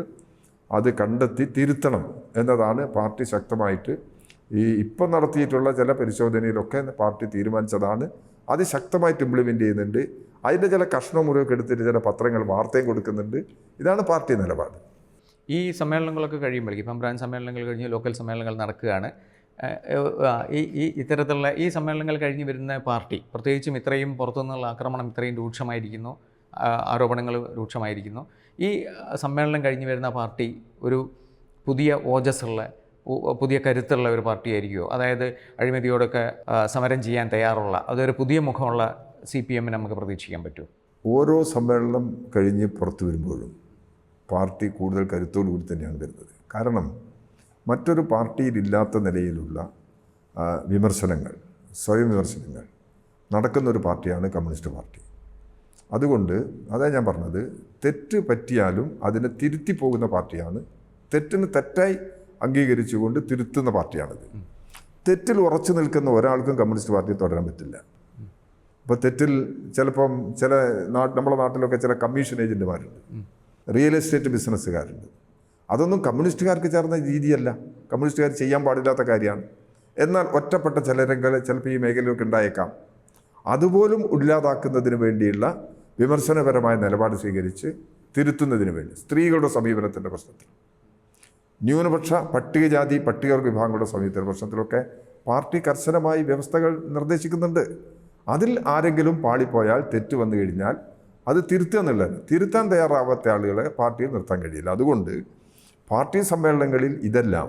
അത് കണ്ടെത്തി തിരുത്തണം എന്നതാണ് പാർട്ടി ശക്തമായിട്ട് ഇപ്പം നടത്തിയിട്ടുള്ള ചില പരിശോധനയിലൊക്കെ പാർട്ടി തീരുമാനിച്ചതാണ്. അത് ശക്തമായിട്ട് ഇംപ്ലിമെൻ്റ് ചെയ്യുന്നുണ്ട്. അതിൻ്റെ ചില കഷ്ണമുറിവൊക്കെ എടുത്തിട്ട് ചില പത്രങ്ങൾ വാർത്തയും കൊടുക്കുന്നുണ്ട്. ഇതാണ് പാർട്ടി നിലപാട്. ഈ സമ്മേളനങ്ങളൊക്കെ കഴിയുമ്പോഴേക്കും, ഇപ്പം ബ്രാഞ്ച് സമ്മേളനങ്ങൾ കഴിഞ്ഞ് ലോക്കൽ സമ്മേളനങ്ങൾ നടക്കുകയാണ്. ഇത്തരത്തിലുള്ള ഈ സമ്മേളനങ്ങൾ കഴിഞ്ഞ് വരുന്ന പാർട്ടി, പ്രത്യേകിച്ചും ഇത്രയും പുറത്തുനിന്നുള്ള ആക്രമണം ഇത്രയും രൂക്ഷമായിരിക്കുന്നു, ആരോപണങ്ങൾ രൂക്ഷമായിരിക്കുന്നു, ഈ സമ്മേളനം കഴിഞ്ഞ് വരുന്ന പാർട്ടി ഒരു പുതിയ ഓജസ്സുള്ള, പുതിയ കരുത്തുള്ള ഒരു പാർട്ടിയായിരിക്കുമോ? അതായത് അഴിമതിയോടൊക്കെ സമരം ചെയ്യാൻ തയ്യാറുള്ള, അതൊരു പുതിയ മുഖമുള്ള CPM നമുക്ക് പ്രതീക്ഷിക്കാൻ പറ്റുമോ? ഓരോ സമ്മേളനം കഴിഞ്ഞ് പുറത്തു വരുമ്പോഴും പാർട്ടി കൂടുതൽ കരുത്തോടുകൂടി തന്നെയാണ് വരുന്നത്. കാരണം മറ്റൊരു പാർട്ടിയിലില്ലാത്ത നിലയിലുള്ള വിമർശനങ്ങൾ, സ്വയം വിമർശനങ്ങൾ നടക്കുന്നൊരു പാർട്ടിയാണ് കമ്മ്യൂണിസ്റ്റ് പാർട്ടി. അതുകൊണ്ട് അതാ ഞാൻ പറഞ്ഞത്, തെറ്റ് പറ്റിയാലും അതിനെ തിരുത്തി പോകുന്ന പാർട്ടിയാണ്. തെറ്റിന് തെറ്റായി അംഗീകരിച്ചുകൊണ്ട് തിരുത്തുന്ന പാർട്ടിയാണിത്. തെറ്റിൽ ഉറച്ചു നിൽക്കുന്ന ഒരാൾക്കും കമ്മ്യൂണിസ്റ്റ് പാർട്ടി തുടരാൻ പറ്റില്ല. ഇപ്പോൾ തെറ്റിൽ ചിലപ്പം നമ്മുടെ നാട്ടിലൊക്കെ ചില കമ്മീഷൻ ഏജൻറ്റുമാരുണ്ട്, റിയൽ എസ്റ്റേറ്റ് ബിസിനസ്സുകാരുണ്ട്. അതൊന്നും കമ്മ്യൂണിസ്റ്റുകാർക്ക് ചേർന്ന രീതിയല്ല, കമ്മ്യൂണിസ്റ്റുകാർ ചെയ്യാൻ പാടില്ലാത്ത കാര്യമാണ്. എന്നാൽ ഒറ്റപ്പെട്ട ചിലരെങ്കിൽ ചിലപ്പോൾ ഈ മേഖലയിലൊക്കെ ഉണ്ടായേക്കാം. അതുപോലും ഇല്ലാതാക്കുന്നതിന് വേണ്ടിയുള്ള വിമർശനപരമായ നിലപാട് സ്വീകരിച്ച് തിരുത്തുന്നതിന് വേണ്ടി, സ്ത്രീകളുടെ സമീപനത്തിൻ്റെ പ്രശ്നത്തിൽ, ന്യൂനപക്ഷ പട്ടികജാതി പട്ടികവർഗ വിഭാഗങ്ങളുടെ സമീപനത്തിൻ്റെ പ്രശ്നത്തിലൊക്കെ പാർട്ടി കർശനമായി വ്യവസ്ഥകൾ നിർദ്ദേശിക്കുന്നുണ്ട്. അതിൽ ആരെങ്കിലും പാളിപ്പോയാൽ, തെറ്റ് വന്നു കഴിഞ്ഞാൽ അത് തിരുത്തുക എന്നുള്ളത്, തിരുത്താൻ തയ്യാറാവാത്ത ആളുകളെ പാർട്ടിയിൽ നിർത്താൻ കഴിയില്ല. അതുകൊണ്ട് പാർട്ടി സമ്മേളനങ്ങളിൽ ഇതെല്ലാം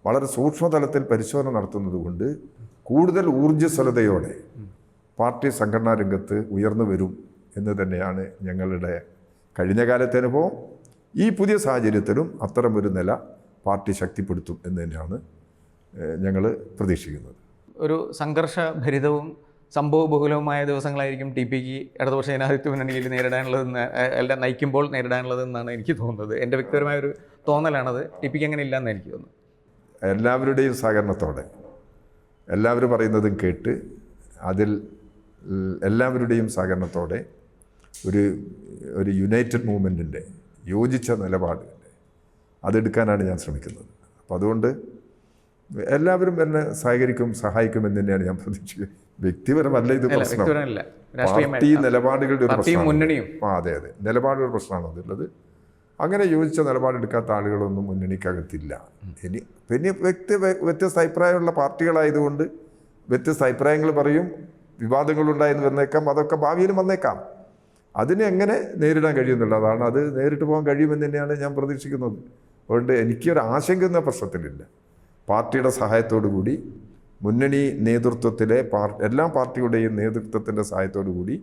വളരെ സൂക്ഷ്മതലത്തിൽ പരിശോധന നടത്തുന്നത് കൊണ്ട് കൂടുതൽ ഊർജ്ജസ്വലതയോടെ പാർട്ടി സംഘടനാ രംഗത്ത് ഉയർന്നു വരും എന്ന് തന്നെയാണ് ഞങ്ങളുടെ കഴിഞ്ഞ കാലത്തെ അനുഭവം. ഈ പുതിയ സാഹചര്യത്തിലും അത്തരമൊരു നില പാർട്ടി ശക്തിപ്പെടുത്തും എന്ന് തന്നെയാണ് ഞങ്ങൾ പ്രതീക്ഷിക്കുന്നത്. ഒരു സംഘർഷഭരിതവും സംഭവബഹുലവുമായ ദിവസങ്ങളായിരിക്കും TPക്ക് ഇടതുപക്ഷ ജനാധിപത്യ മുന്നണിയിൽ നേരിടാനുള്ളതെന്ന്, എല്ലാം നയിക്കുമ്പോൾ നേരിടാനുള്ളതെന്നാണ് എനിക്ക് തോന്നുന്നത്. എൻ്റെ വ്യക്തിപരമായൊരു തോന്നലാണത്. TPക്ക് അങ്ങനെ ഇല്ലയെന്ന് എനിക്ക് തോന്നുന്നു. എല്ലാവരുടെയും സഹകരണത്തോടെ, എല്ലാവരും പറയുന്നതും കേട്ട്, അതിൽ എല്ലാവരുടെയും സഹകരണത്തോടെ ഒരു യുണൈറ്റഡ് മൂവ്മെൻറ്റിൻ്റെ യോജിച്ച നിലപാടിൻ്റെ അതെടുക്കാനാണ് ഞാൻ ശ്രമിക്കുന്നത്. അപ്പോൾ അതുകൊണ്ട് എല്ലാവരും എന്നെ സഹായിക്കുമെന്ന് തന്നെയാണ് ഞാൻ പ്രതീക്ഷിക്കുന്നത്. വ്യക്തിപരമല്ല ഇത് പ്രശ്നം, പാർട്ടി നിലപാടുകളുടെ ഒരു പ്രശ്നമാണ്. അതെ, നിലപാടുകളുടെ പ്രശ്നമാണ് അതുള്ളത്. അങ്ങനെ യോജിച്ച നിലപാടെടുക്കാത്ത ആളുകളൊന്നും മുന്നണിക്കകത്തില്ല. പിന്നെ വ്യത്യസ്ത അഭിപ്രായമുള്ള പാർട്ടികളായതുകൊണ്ട് വ്യത്യസ്ത അഭിപ്രായങ്ങൾ പറയും, വിവാദങ്ങളുണ്ടായെന്ന് വന്നേക്കാം, അതൊക്കെ ഭാവിയിലും വന്നേക്കാം. അതിനെ എങ്ങനെ നേരിടാൻ കഴിയുന്നുള്ളതാണ്, അത് നേരിട്ട് പോകാൻ കഴിയുമെന്ന് തന്നെയാണ് ഞാൻ പ്രതീക്ഷിക്കുന്നത്. അതുകൊണ്ട് എനിക്കൊരു ആശങ്ക എന്ന പ്രശ്നത്തിലില്ല. പാർട്ടിയുടെ സഹായത്തോടു കൂടി, മുന്നണി നേതൃത്വത്തിലെ എല്ലാ പാർട്ടിയുടെയും നേതൃത്വത്തിൻ്റെ സഹായത്തോടു കൂടി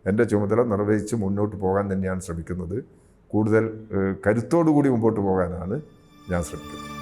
എൻ്റെ ചുമതല നിർവഹിച്ച് മുന്നോട്ട് പോകാൻ തന്നെയാണ് ശ്രമിക്കുന്നത്. കൂടുതൽ കരുത്തോടു കൂടി മുമ്പോട്ട് പോകാനാണ് ഞാൻ ശ്രമിക്കുന്നത്.